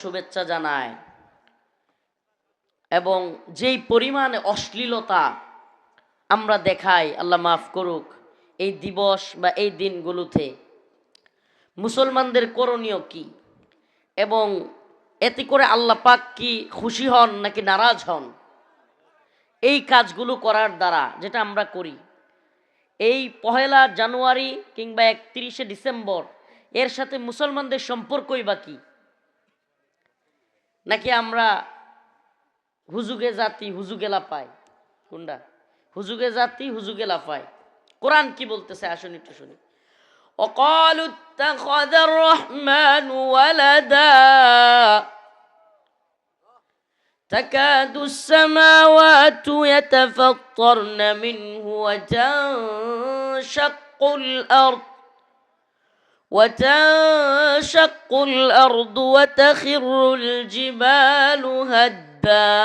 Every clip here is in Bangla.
শুভেচ্ছা জানায় এবং যেই পরিমাণে অশ্লীলতা আমরা দেখাই, আল্লাহ মাফ করুক, এই দিবস বা এই দিনগুলোতে মুসলমানদের করণীয় কি এবং এতে করে আল্লাহ পাক কি খুশি হন নাকি নারাজ হন? এই কাজগুলো করার দ্বারা যেটা আমরা করি, এই 1 জানুয়ারি কিংবা 31শে ডিসেম্বর এর সাথে মুসলমানদের সম্পর্কই বা কি? নাকি আমরা হুজুগে জাতি হুজুগে লাফাই? কোনটা? হুজুগে জাতি হুজুগে লাফাই। কোরআন কি বলতেছে আসুন একটু শুনি। وقالوا اتخذ الرحمن ولدا تكاد السماوات يتفطرن منه وتنشق الأرض وتخر الجبال هدا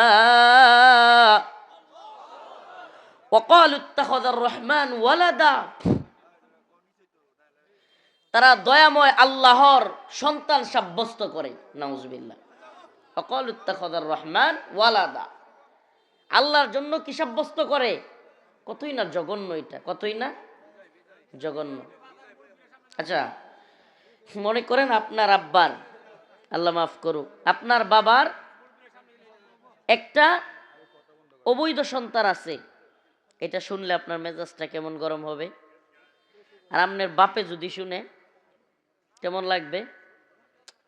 وقالوا اتخذ الرحمن ولدا। তারা দয়াময় আল্লাহর সন্তান সাব্যস্ত করে, নাউজুবিল্লাহ। ওয়াকালু ইত্তাখাযার রহমান ওয়ালাদা, আল্লাহর জন্য কি সাব্যস্ত করে? কতই না জঘন্য এটা, কতই না জঘন্য। আচ্ছা, মনে করেন আপনার আব্বার, আল্লাহ মাফ করুক, আপনার বাবার একটা অবৈধ সন্তান আছে। এটা শুনলে আপনার মেজাজটা কেমন গরম হবে? আর আপনার বাপে যদি শুনে কেমন লাগবে?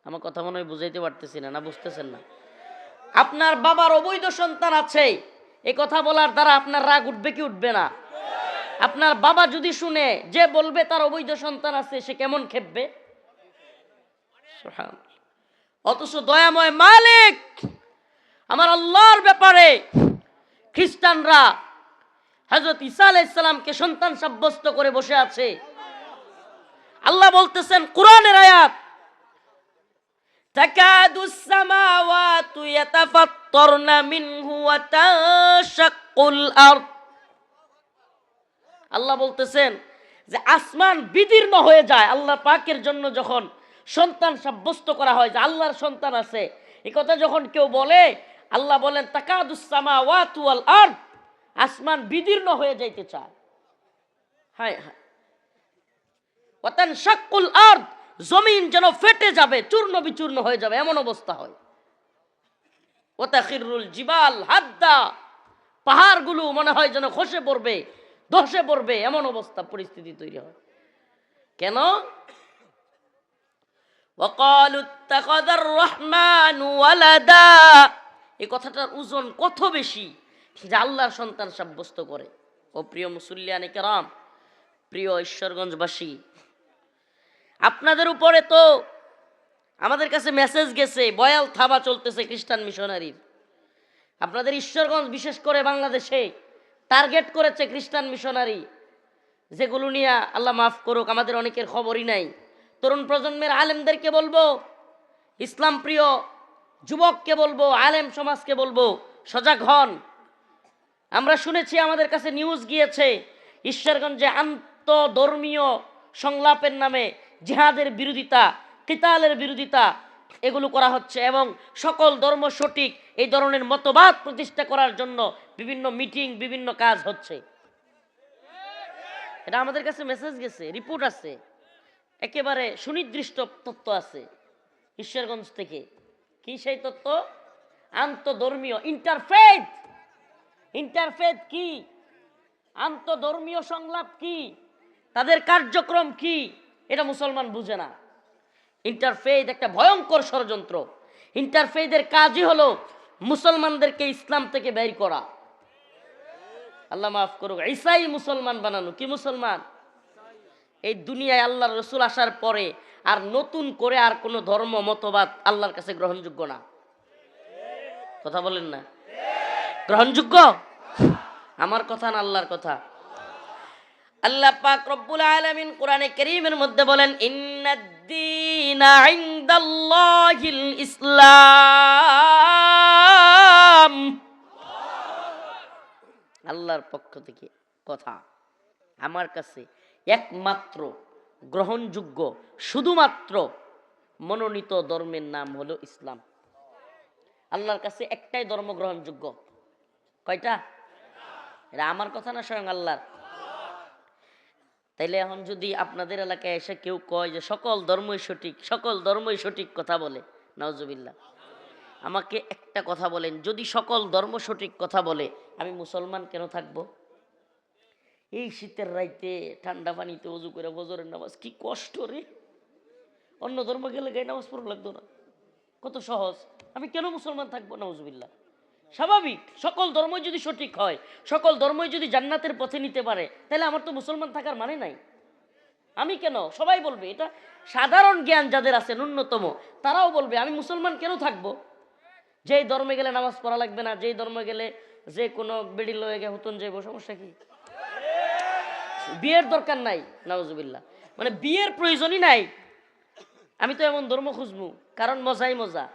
আমার কথা মনে হয় বুঝাইতে পারতেছি না, না বুঝতেছেন না? আপনার বাবার অবৈধ সন্তান আছে, এই কথা বলার দ্বারা আপনার রাগ উঠবে কি উঠবে না? আপনার বাবা যদি শুনে যে বলবে তার অবৈধ সন্তান আছে, সে কেমন খেপবে? অথচ দয়াময় মালিক আমার আল্লাহর ব্যাপারে খ্রিস্টানরা হযরত ঈসা আলাইহিস সালামকে সন্তান সাব্যস্ত করে বসে আছে। আল্লাহ বলতেছেন কোরআনের আয়াত, তাকাদুস সামাওয়াতু ইয়াতাফাত্তারনা মিনহু ওয়া তাশাক্কুল আরদ। আল্লাহ বলতেছেন যে আসমান বিদীর্ণ হয়ে যায় আল্লাহ পাকের জন্য যখন সন্তান সাব্যস্ত করা হয়, যে আল্লাহর সন্তান আছে, এই কথা যখন কেউ বলে, আল্লাহ বলেন তাকাদুস সামাওয়াতু ওয়াল আরদ, আসমান বিদীর্ণ হয়ে যাইতে চায়। হায় হায়, ওয়া তানশাক্কুল আরদ, জমিন যেন ফেটে যাবে, চূর্ণ বিচূর্ণ হয়ে যাবে, এমন অবস্থা হয়। ওয়া তাখিরুল জিবাল হাদ্দা, পাহাড়গুলো মনে হয় যেন খসে পড়বে, ধসে পড়বে, এমন অবস্থা পরিস্থিতি তৈরি হয়। কেন? ওয়াকালু ইত্তাখাযার রহমানু ওয়ালাদা, এই কথাটার ওজন কত বেশি যে আল্লাহর সন্তান সাব্যস্ত করে। ও প্রিয় মুসল্লিয়ানে কেরাম, প্রিয় ঈশ্বরগঞ্জবাসী, আপনাদের উপরে তো আমাদের কাছে মেসেজ গেছে, বয়াল থাবা চলতেছে খ্রিস্টান মিশনারির। আপনাদের ঈশ্বরগঞ্জ বিশেষ করে বাংলাদেশে টার্গেট করেছে খ্রিস্টান মিশনারি, যেগুলো নিয়ে আল্লাহ মাফ করুক আমাদের অনেকের খবরই নাই। তরুণ প্রজন্মের আলেমদেরকে বলবো, ইসলাম প্রিয় যুবককে বলবো, আলেম সমাজকে বলবো, সজাগ হন। আমরা শুনেছি, আমাদের কাছে নিউজ গিয়েছে, ঈশ্বরগঞ্জে আন্তধর্মীয় সংলাপের নামে জিহাদের বিরোধিতা, কিতালের বিরোধিতা এগুলো করা হচ্ছে এবং সকল ধর্ম সঠিক এই ধরনের মতবাদ প্রতিষ্ঠা করার জন্য বিভিন্ন মিটিং, বিভিন্ন কাজ হচ্ছে। এটা আমাদের কাছে মেসেজ গেছে, রিপোর্ট আছে, একেবারে সুনির্দিষ্ট তথ্য আছে ঈশ্বরগঞ্জ থেকে। কি সেই তথ্য? আন্তধর্মীয় ইন্টারফেথ। ইন্টারফেথ কি? আন্তধর্মীয় সংলাপ কি? তাদের কার্যক্রম কি? এটা মুসলমান বুঝে না। ইন্টারফেথ একটা ভয়ঙ্কর ষড়যন্ত্র। ইন্টারফেথের কাজই হলো মুসলমানদেরকে ইসলাম থেকে বের করা। আল্লাহ মাফ করুক, ঈসাই মুসলমান বানানো। কি মুসলমান? এই দুনিয়ায় আল্লাহর রাসূল আসার পরে আর নতুন করে আর কোনো ধর্ম মতবাদ আল্লাহর কাছে গ্রহণযোগ্য না। কথা বলেন না? গ্রহণযোগ্য? আমার কথা না আল্লাহর কথা। আল্লাহ পাক রব্বুল আলামিন কোরআনে কারীমের মধ্যে বলেন, ইন্নাদ-দীনা ইনদাল্লাহিল ইসলাম। আল্লাহর পক্ষ থেকে কথা, আমার কাছে একমাত্র গ্রহণযোগ্য শুধুমাত্র মনোনীত ধর্মের নাম হলো ইসলাম। আল্লাহর কাছে একটাই ধর্ম গ্রহণযোগ্য। কয়টা? এটা আমার কথা না, স্বয়ং আল্লাহর। তাইলে এখন যদি আপনাদের এলাকায় এসে কেউ কয় যে সকল ধর্মই সঠিক, সকল ধর্মই সঠিক কথা বলে, নাউজুবিল্লাহ, আমাকে একটা কথা বলেন, যদি সকল ধর্ম সঠিক কথা বলে আমি মুসলমান কেন থাকবো? এই শীতের রাইতে ঠান্ডা পানিতে ওযু করে ফজরের নামাজ, কি কষ্ট রে! অন্য ধর্ম গেলে গায়ে নামাজ পড়া লাগতো না, কত সহজ। আমি কেন মুসলমান থাকবো? নাউজুবিল্লাহ। স্বাভাবিক, সকল ধর্মই যদি সঠিক হয়, সকল ধর্মই যদি জান্নাতের পথে নিতে পারে, তাহলে আমার তো মুসলমান থাকার মানে নাই। আমি কেন? সবাই বলবে, এটা সাধারণ জ্ঞান যাদের আছে ন্যূনতম, তারাও বলবে আমি মুসলমান কেন থাকবো? যেই ধর্মে গেলে নামাজ পড়া লাগবে না, যেই ধর্মে গেলে যে কোনো বেড়ি লয়ে গে হুতন যাইব, সমস্যা কি? বিয়ের দরকার নাই, নাউজুবিল্লাহ, মানে বিয়ের প্রয়োজনই নাই। আমি তো এমন ধর্ম খুঁজবো, কারণ মজাই মজা।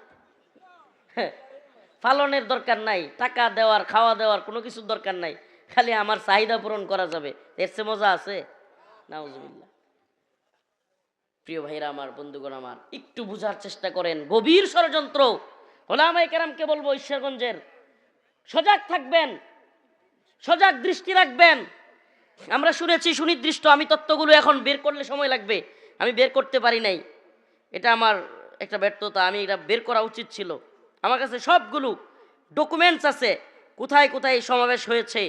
পালনের দরকার নাই, টাকা দেওয়ার, খাওয়া দেওয়ার কোনো কিছুর দরকার নাই, খালি আমার চাহিদা পূরণ করা যাবে, এর চেয়ে মজা আছে? নাউজুবিল্লাহ। প্রিয় ভাইরা আমার, বন্ধুগণ আমার, একটু বুঝার চেষ্টা করেন, গভীর ষড়যন্ত্র। ওলামায়ে কেরামকে বলবো, ঈশ্বরগঞ্জের, সজাগ থাকবেন, সজাগ দৃষ্টি রাখবেন। আমরা শুনেছি সুনির্দিষ্ট, আমি তত্ত্বগুলো এখন বের করলে সময় লাগবে, আমি বের করতে পারি নাই, এটা আমার একটা ব্যর্থতা, আমি এটা বের করা উচিত ছিল। আমার কাছে সবগুলো ডকুমেন্টস আছে, কোথায় কোথায় এই সমাবেশ হয়েছে,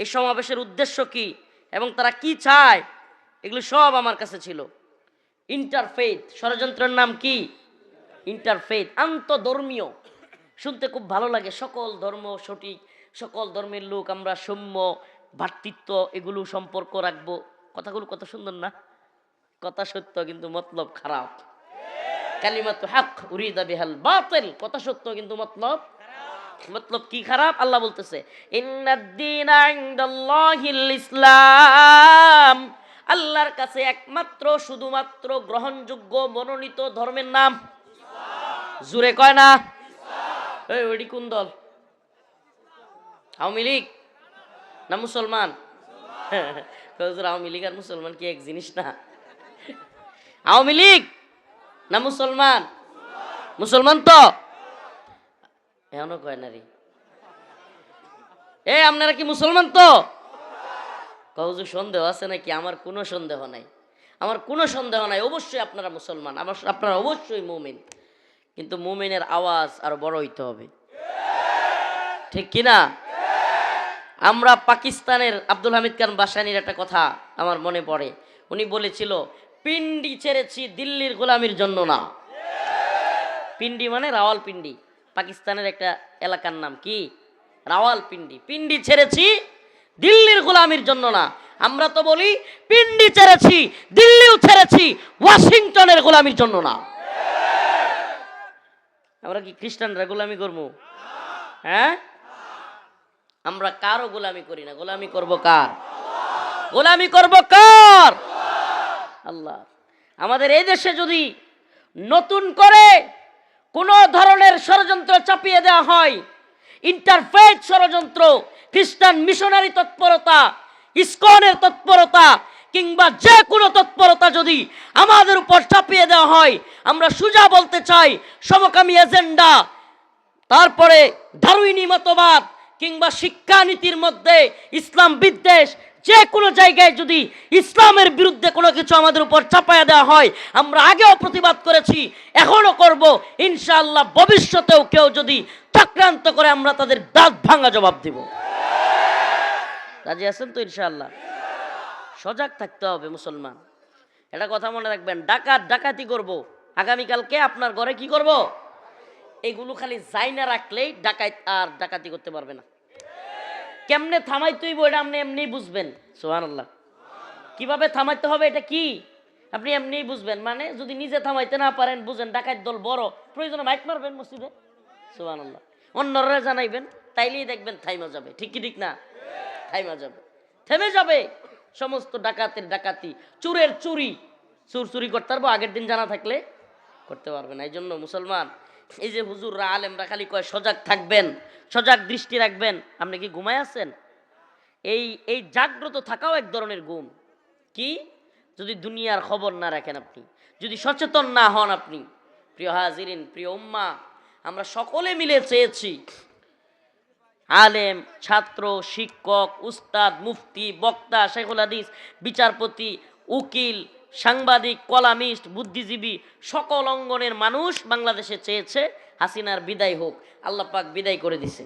এই সমাবেশের উদ্দেশ্য কি এবং তারা কি চায়, এগুলো সব আমার কাছে ছিল। ইন্টারফেথ ষড়যন্ত্রের নাম কি? ইন্টারফেথ, আন্তধর্মীয়। শুনতে খুব ভালো লাগে, সকল ধর্ম সঠিক, সকল ধর্মের লোক আমরা সৌম্য, ভ্রাতৃত্ব, এগুলো সম্পর্ক রাখবো। কথাগুলো কত সুন্দর না? কথা সত্য, কিন্তু মতলব খারাপ। কালিমাতু হক উরিদা বিহাল বাতিল, কথা সত্য কিন্তু মতলব কি খারাপ? আল্লাহ বলতেছে ইন্নাদ-দীনা ইনদাল্লাহিল ইসলাম, আল্লাহর কাছে একমাত্র শুধুমাত্র গ্রহণযোগ্য মনোনীত ধর্মের নাম ইসলাম। জুরে কয় না ইসলাম। এই ওইটি কোন দল? আওয়ামী লীগ না মুসলমান? আওয়ামী লীগ আর মুসলমান কি এক জিনিস না? আওয়ামী লীগ না মুসলমান? মুসলমান তো এখনো কয় না রে। আপনারা কি মুসলমান তো? কৌজু সন্দেহ আছে নাকি? আমার কোনো সন্দেহ নাই, আমার কোনো সন্দেহ নাই, অবশ্যই আপনারা মুসলমান, আপনারা অবশ্যই মুমিন। কিন্তু মুমিনের আওয়াজ আরো বড় হইতে হবে, ঠিক কিনা? আমরা পাকিস্তানের আব্দুল হামিদ খান বাসানির একটা কথা আমার মনে পড়ে, উনি বলেছিল, পিন্ডি ছেড়েছি দিল্লির গোলামির জন্য না। পিন্ডি মানে রাওয়ালপিন্ডি, পাকিস্তানের একটা এলাকার নাম কি? রাওয়ালপিন্ডি। পিন্ডি ছেড়েছি দিল্লির গোলামির জন্য না। আমরা তো বলি পিন্ডি ছেড়েছি, দিল্লিও ছেড়েছি, ওয়াশিংটনের গোলামির জন্য না। আমরা কি খ্রিস্টানরা গোলামি করবো? হ্যাঁ, আমরা কারও গোলামি করি না। গোলামি করব কার? গোলামি করব কার? আল্লাহ। আমাদের এই দেশে যদি নতুন করে কোনো ধরনের ষড়যন্ত্র চাপিয়ে দেওয়া হয়, ইন্টারফেথ ষড়যন্ত্র, খ্রিস্টান মিশনারি তৎপরতা, ইসকনের তৎপরতা, কিংবা যে কোনো তৎপরতা যদি আমাদের উপর চাপিয়ে দেওয়া হয়, আমরা সোজা বলতে চাই, সমকামী এজেন্ডা, তারপরে ডারউইনি মতবাদ, কিংবা শিক্ষানীতির মধ্যে ইসলাম বিদ্বেষ, যে কোনো জায়গায় যদি ইসলামের বিরুদ্ধে কোনো কিছু আমাদের উপর চাপায়া দেওয়া হয়, আমরা আগেও প্রতিবাদ করেছি, এখনো করব, ইনশাআল্লাহ ভবিষ্যতেও কেউ যদি চক্রান্ত করে আমরা তাদের দাঁত ভাঙা জবাব দিব। রাজি আছেন তো? ইনশাআল্লাহ। সজাগ থাকতে হবে মুসলমান, এটা কথা মনে রাখবেন। ডাকাতি করব, আগামীকালকে আপনার ঘরে কি করব, এগুলো খালি যাই না রাখলেই ডাকাতি করতে পারবে না। কেমনে থামাইতে হইব এটা আপনি এমনি বুঝবেন। সুবহানাল্লাহ। কিভাবে থামাইতে হবে এটা কি আপনি এমনি বুঝবেন। মানে যদি নিজে থামাইতে না পারেন, বুঝেন ডাকাত দল বড়, প্রয়োজনে মাইক মারবেন মসজিদে, সুবহানাল্লাহ, অন্যরা জানাইবেন, তাইলেই দেখবেন থাইমা যাবে। ঠিক কি ঠিক না? থাইমা যাবে, থেমে যাবে সমস্ত ডাকাতের ডাকাতি, চুরের চুরি করতে পারবো, আগের দিন জানা থাকলে করতে পারবে না। এই জন্য মুসলমান, এই যে হুজুররা আলেমরা খালি কয় সজাগ থাকবেন, সজাগ দৃষ্টি রাখবেন, আপনি কি ঘুমায় আছেন? এই জাগ্রত থাকাও এক ধরনের গুম। কি? যদি দুনিয়ার খবর না রাখেন আপনি, যদি সচেতন না হন আপনি। প্রিয় হাজিরিন, প্রিয় উম্মাহ, আমরা সকলে মিলে চেয়েছি আলেম, ছাত্র, শিক্ষক, উস্তাদ, মুফতি, বক্তা, শেখুল হাদিস, বিচারপতি, উকিল, সাংবাদিক, কলামিস্ট, বুদ্ধিজীবী, সকল অঙ্গনের মানুষ বাংলাদেশে চেয়েছে হাসিনার বিদায় হোক। আল্লাহ পাক বিদায় করে দিছে।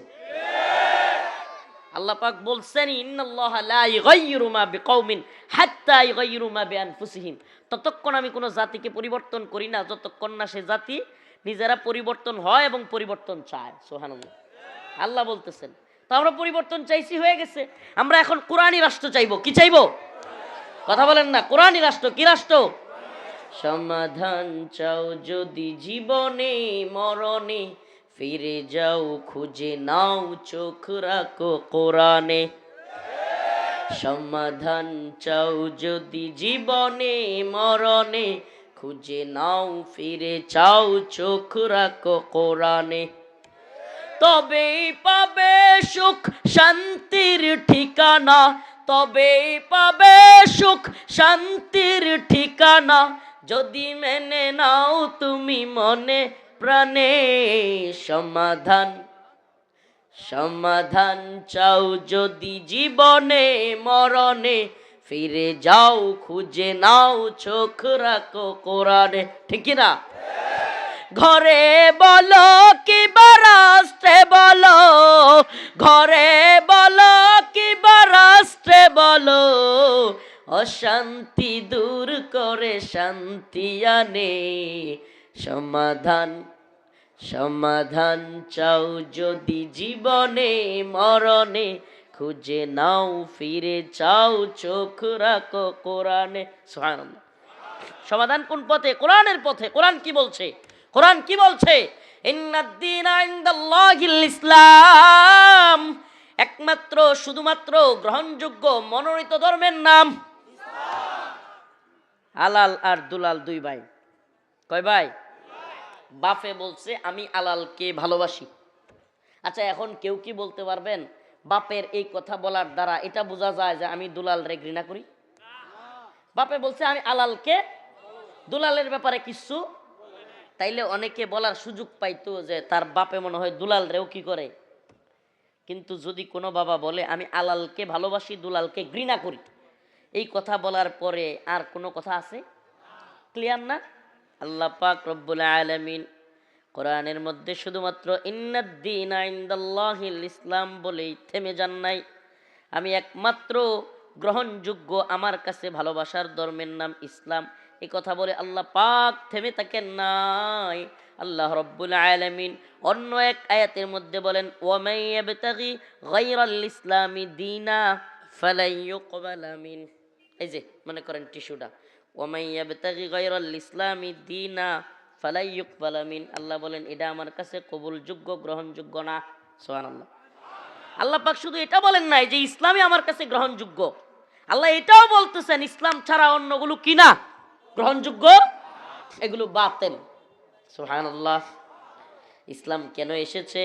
আল্লাহ পাক বলছেন, ইন্নাল্লাহা লা ইউগাইয়িরু মা বিকওমিন হাত্তা ইউগাইয়িরু মা বিআনফুসিহিম। ততক্ষণ আমি কোনো জাতিকে পরিবর্তন করি না যতক্ষণ না সে জাতি নিজেরা পরিবর্তন হয় এবং পরিবর্তন চায়। সুবহানাল্লাহ। আল্লাহ বলতেছেন, তো আমরা পরিবর্তন চাইছি, হয়ে গেছে। আমরা এখন কোরআনী রাষ্ট্র চাইবো। কি চাইবো? কথা বলেন না। কোরআনী রাষ্ট্র। কি রাষ্ট্র? সমাধান চাও যদি জীবনে মরণে, ফিরে যাও খুঁজে নাও চোখ রাখো কোরআনে। সমাধান চাও যদি জীবনে মরণে, খুঁজে নাও ফিরে চাও চোখ রাখো কোরআনে। তবেই পাবে সুখ শান্তির ঠিকানা, তবেই পাবে সুখ শান্তির ঠিকানা, যদি মেনে নাও তুমি মনে প্রাণে। সমাধান সমাধান চাও যদি জীবনে মরণে, ফিরে যাও খুঁজে নাও চোখ রাখো কোরআনে। ঠিক না? ঘরে বলো কিবা রাষ্ট্রে বলো, ঘরে বলো কিবা রাষ্ট্রে বলো, অশান্তি দূর করে শান্তি আনে। সমাধান সমাধান চাও যদি জীবনে মরণে, খুঁজে নাও ফিরে চাও চোখ রাখো কোরআনে। সুবহানাল্লাহ। সমাধান কোন পথে? কোরআনের পথে। কোরআন কি বলছে? কোরআন কি বলছে? ইন্নাদ-দীনা ইনদাল্লাহিল ইসলাম। একমাত্র শুধুমাত্র গ্রহণযোগ্য মনোনীত ধর্মের নাম আলাল আর দুলাল, দুই ভাই। কয় ভাই? বাপে বলছে আমি আলালকে ভালোবাসি। আচ্ছা, এখন কেউ কি বলতে পারবেন বাপের এই কথা বলার দ্বারা এটা বোঝা যায় যে আমি দুলাল রে ঘৃণা করি? বাপে বলছে আমি আলালকে, দুলালের ব্যাপারে কিছু, তাইলে অনেকে বলার সুযোগ পাইতো যে তার বাপে মনে হয় দুলাল রেও কি করে। কিন্তু যদি কোনো বাবা বলে আমি আলালকে ভালোবাসি, দুলালকে ঘৃণা করি, এই কথা বলার পরে আর কোনো কথা আছে? ক্লিয়ার না? আল্লাহ পাক রব্বুল আলামিন কোরআনের মধ্যে শুধুমাত্র ইন্নাদ-দীনা ইনদাল্লাহিল ইসলাম বলেই থেমে যান নাই। আমি একমাত্র গ্রহণযোগ্য আমার কাছে ভালোবাসার ধর্মের নাম ইসলাম, এই কথা বলে আল্লাহ পাক থেমে থাকেন নাই। আল্লাহ রব্বুল আলামিন অন্য এক আয়াতের মধ্যে বলেন, ওয়ামান ইয়াবতাগি গায়রাল ইসলামি দীনা ফালাই ইউকবালা মিন। এই যে মনে করেন টিস্যুটা, ওয়ামান ইয়াবতাগি গায়রাল ইসলামি দীনা ফালাই ইউকবালা মিন। আল্লাহ বলেন এটা আমার কাছে কবুলযোগ্য, গ্রহণযোগ্য না। সুবহানাল্লাহ। আল্লাহ পাক শুধু এটা বলেন নাই যে ইসলামই আমার কাছে গ্রহণযোগ্য, আল্লাহ এটাও বলতেছেন ইসলাম ছাড়া অন্যগুলো কি না গ্রহণযোগ্য, এগুলো বাতিল। সুবহানাল্লাহ। ইসলাম কেন এসেছে?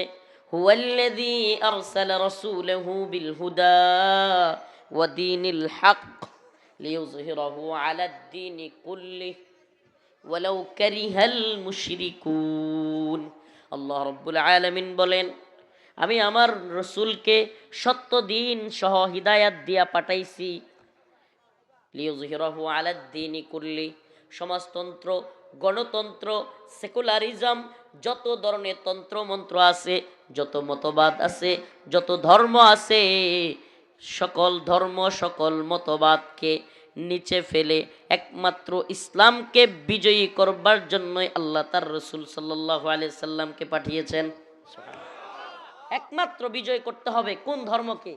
হুয়াল্লাযী আরসালা রাসূলাহু বিল হুদা ওয়া দীনিল হক লিইয়ুযহিরাহু আলাদ দীনি কুল্লিহি ওয়ালাউ কারিহাল মুশরিকুন। আল্লাহ রাব্বুল আলামিন বলেন, আমি আমার রসুলকে সত্য দিন সহ হিদায়াত দিয়া পাঠাইছি। লিইয়ুযহিরাহু আলাদ দীনি কুল্লি, সমাজতন্ত্র, গণতন্ত্র, সেকুলারিজম, যত ধরনের তন্ত্র মন্ত্র আছে, যত মতবাদ আছে, যত ধর্ম আছে, সকল ধর্ম সকল মতবাদকে নিচে ফেলে একমাত্র ইসলামকে বিজয়ী করবার জন্যই আল্লাহ তার রসুল সাল্লাল্লাহু আলাইহি সাল্লামকে পাঠিয়েছেন। একমাত্র বিজয় করতে হবে কোন ধর্মকে?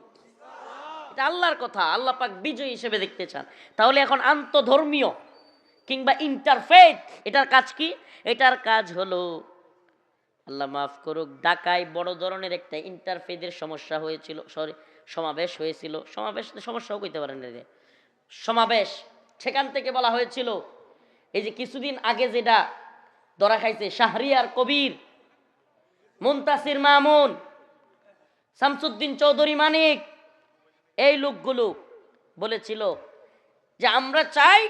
এটা আল্লাহর কথা। আল্লাহ পাক বিজয়ী হিসেবে দেখতে চান। তাহলে এখন আন্তধর্মীয় কিংবা ইন্টারফেথ, এটার কাজ কি? এটার কাজ হলো, আল্লাহ মাফ করুক, ঢাকায় বড় ধরনের একটা ইন্টারফেথের সমস্যা হয়েছিল, সমাবেশ হয়েছিল। সমাবেশ সমস্যাও কইতে পারেন রে, সমাবেশ। সেখান থেকে বলা হয়েছিল এই যে কিছুদিন আগে যেটা ধরা খাইছে শাহরিয়ার কবির, মুনতাসির মামুন, শামসুদ্দিন চৌধুরী মানিক, এই লোকগুলো বলেছিল যে আমরা চাই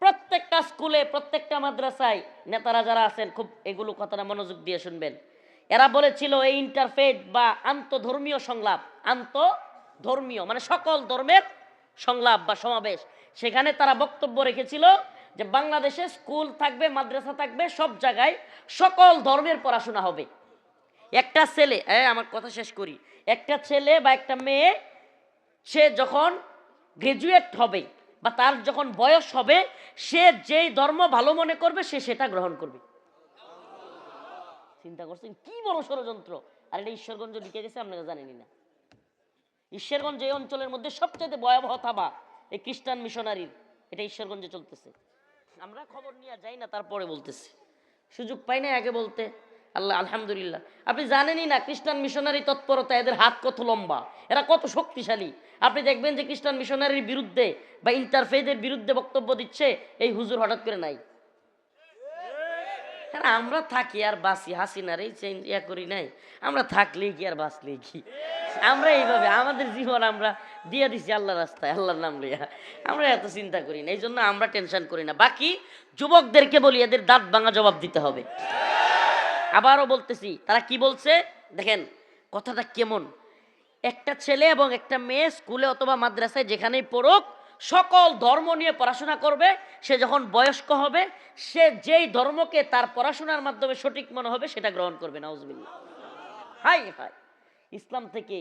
প্রত্যেকটা স্কুলে, প্রত্যেকটা মাদ্রাসায়, নেতারা যারা আছেন খুব এগুলো কথাটা মনোযোগ দিয়ে শুনবেন, এরা বলেছিল এই ইন্টারফেথ বা আন্তধর্মীয় সংলাপ, আন্তধর্মীয় মানে সকল ধর্মের সংলাপ বা সমাবেশ, সেখানে তারা বক্তব্য রেখেছিল যে বাংলাদেশে স্কুল থাকবে, মাদ্রাসা থাকবে, সব জায়গায় সকল ধর্মের পড়াশোনা হবে। একটা ছেলে, আমার কথা শেষ করি, একটা ছেলে বা একটা মেয়ে সে যখন গ্রাজুয়েট হবে বা তার যখন বয়স হবে, সে যেই ধর্ম ভালো মনে করবে সে সেটা গ্রহণ করবে। চিন্তা করছেন কি বড় ষড়যন্ত্র! আর এটা ঈশ্বরগঞ্জ ঢুকে গেছে, আপনারা জানেনই না। ঈশ্বরগঞ্জ এই অঞ্চলের মধ্যে সবচেয়ে ভয়াবহ থাবা এই খ্রিস্টান মিশনারির, এটা ঈশ্বরগঞ্জে চলতেছে। আমরা খবর নিয়ে যাই না, তারপরে বলতেছি, সুযোগ পাই না আগে বলতে। আল্লাহ আলহামদুলিল্লাহ, আপনি জানেনই না খ্রিস্টান মিশনারি তৎপরতা, এদের হাত কত লম্বা, এরা কত শক্তিশালী। আপনি দেখবেন যে খ্রিস্টান মিশনারির বিরুদ্ধে বা ইন্টারফেথের বিরুদ্ধে বক্তব্য দিচ্ছে এই হুজুর হঠাৎ করে নাই। হ্যাঁ, আমরা থাকি আর বাঁচি, হাসিনার এই ইয়া করি নাই, আমরা থাকলেই কি আর বাঁচলেই কি, আমরা এইভাবে আমাদের জীবন আমরা দিয়ে দিছি আল্লাহ রাস্তায়, আল্লাহর নাম লইয়া। আমরা এত চিন্তা করি না, এই জন্য আমরা টেনশন করি না। বাকি যুবকদেরকে বলি এদের দাঁত ভাঙা জবাব দিতে হবে। আবারও বলতেছি, তারা কি বলছে দেখেন কথাটা কেমন। একটা ছেলে এবং একটা মেয়ে স্কুলে অথবা মাদ্রাসায় যেখানেই পড়ুক, সকল ধর্ম নিয়ে পড়াশোনা করবে। সে যখন বয়স্ক হবে, সে যেই ধর্মকে তার পড়াশোনার মাধ্যমে সঠিক মনে হবে সেটা গ্রহণ করবে। নাউজুবিল্লাহ। হাই হাই, ইসলাম থেকে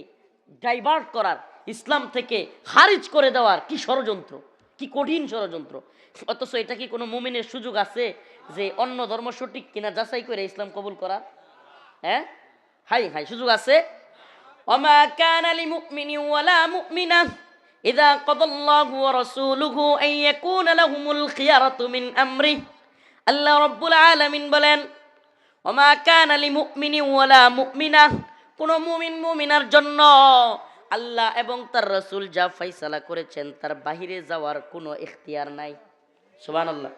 ডাইভার্ট করার, ইসলাম থেকে খারিজ করে দেওয়ার কি ষড়যন্ত্র, কি কঠিন ষড়যন্ত্র! অথচ এটা কি কোনো মুমিনের সুযোগ আছে যে অন্য ধর্ম সঠিক কিনা যাচাই করে ইসলাম কবুল করা? হ্যাঁ, হাই হাই, সুযোগ আছে। ওমা কানা লিমুমিনিন ওয়ালা মুমিনা ইযা কাদাল্লাহু ওয়া রাসূলুহু আন ইয়াকুনা লাহুমুল খিয়ারাতু মিন আমরি। আল্লাহ রাব্বুল আলামিন বলেন, ওমা কানা লিমুমিনিন ওয়ালা মুমিনা, কোন মুমিন মুমিনার জন্য আল্লাহ এবং তার রাসূল যা ফয়সালা করেছেন তার বাহিরে যাওয়ার কোনো ইখতিয়ার নাই। সুবহানাল্লাহ।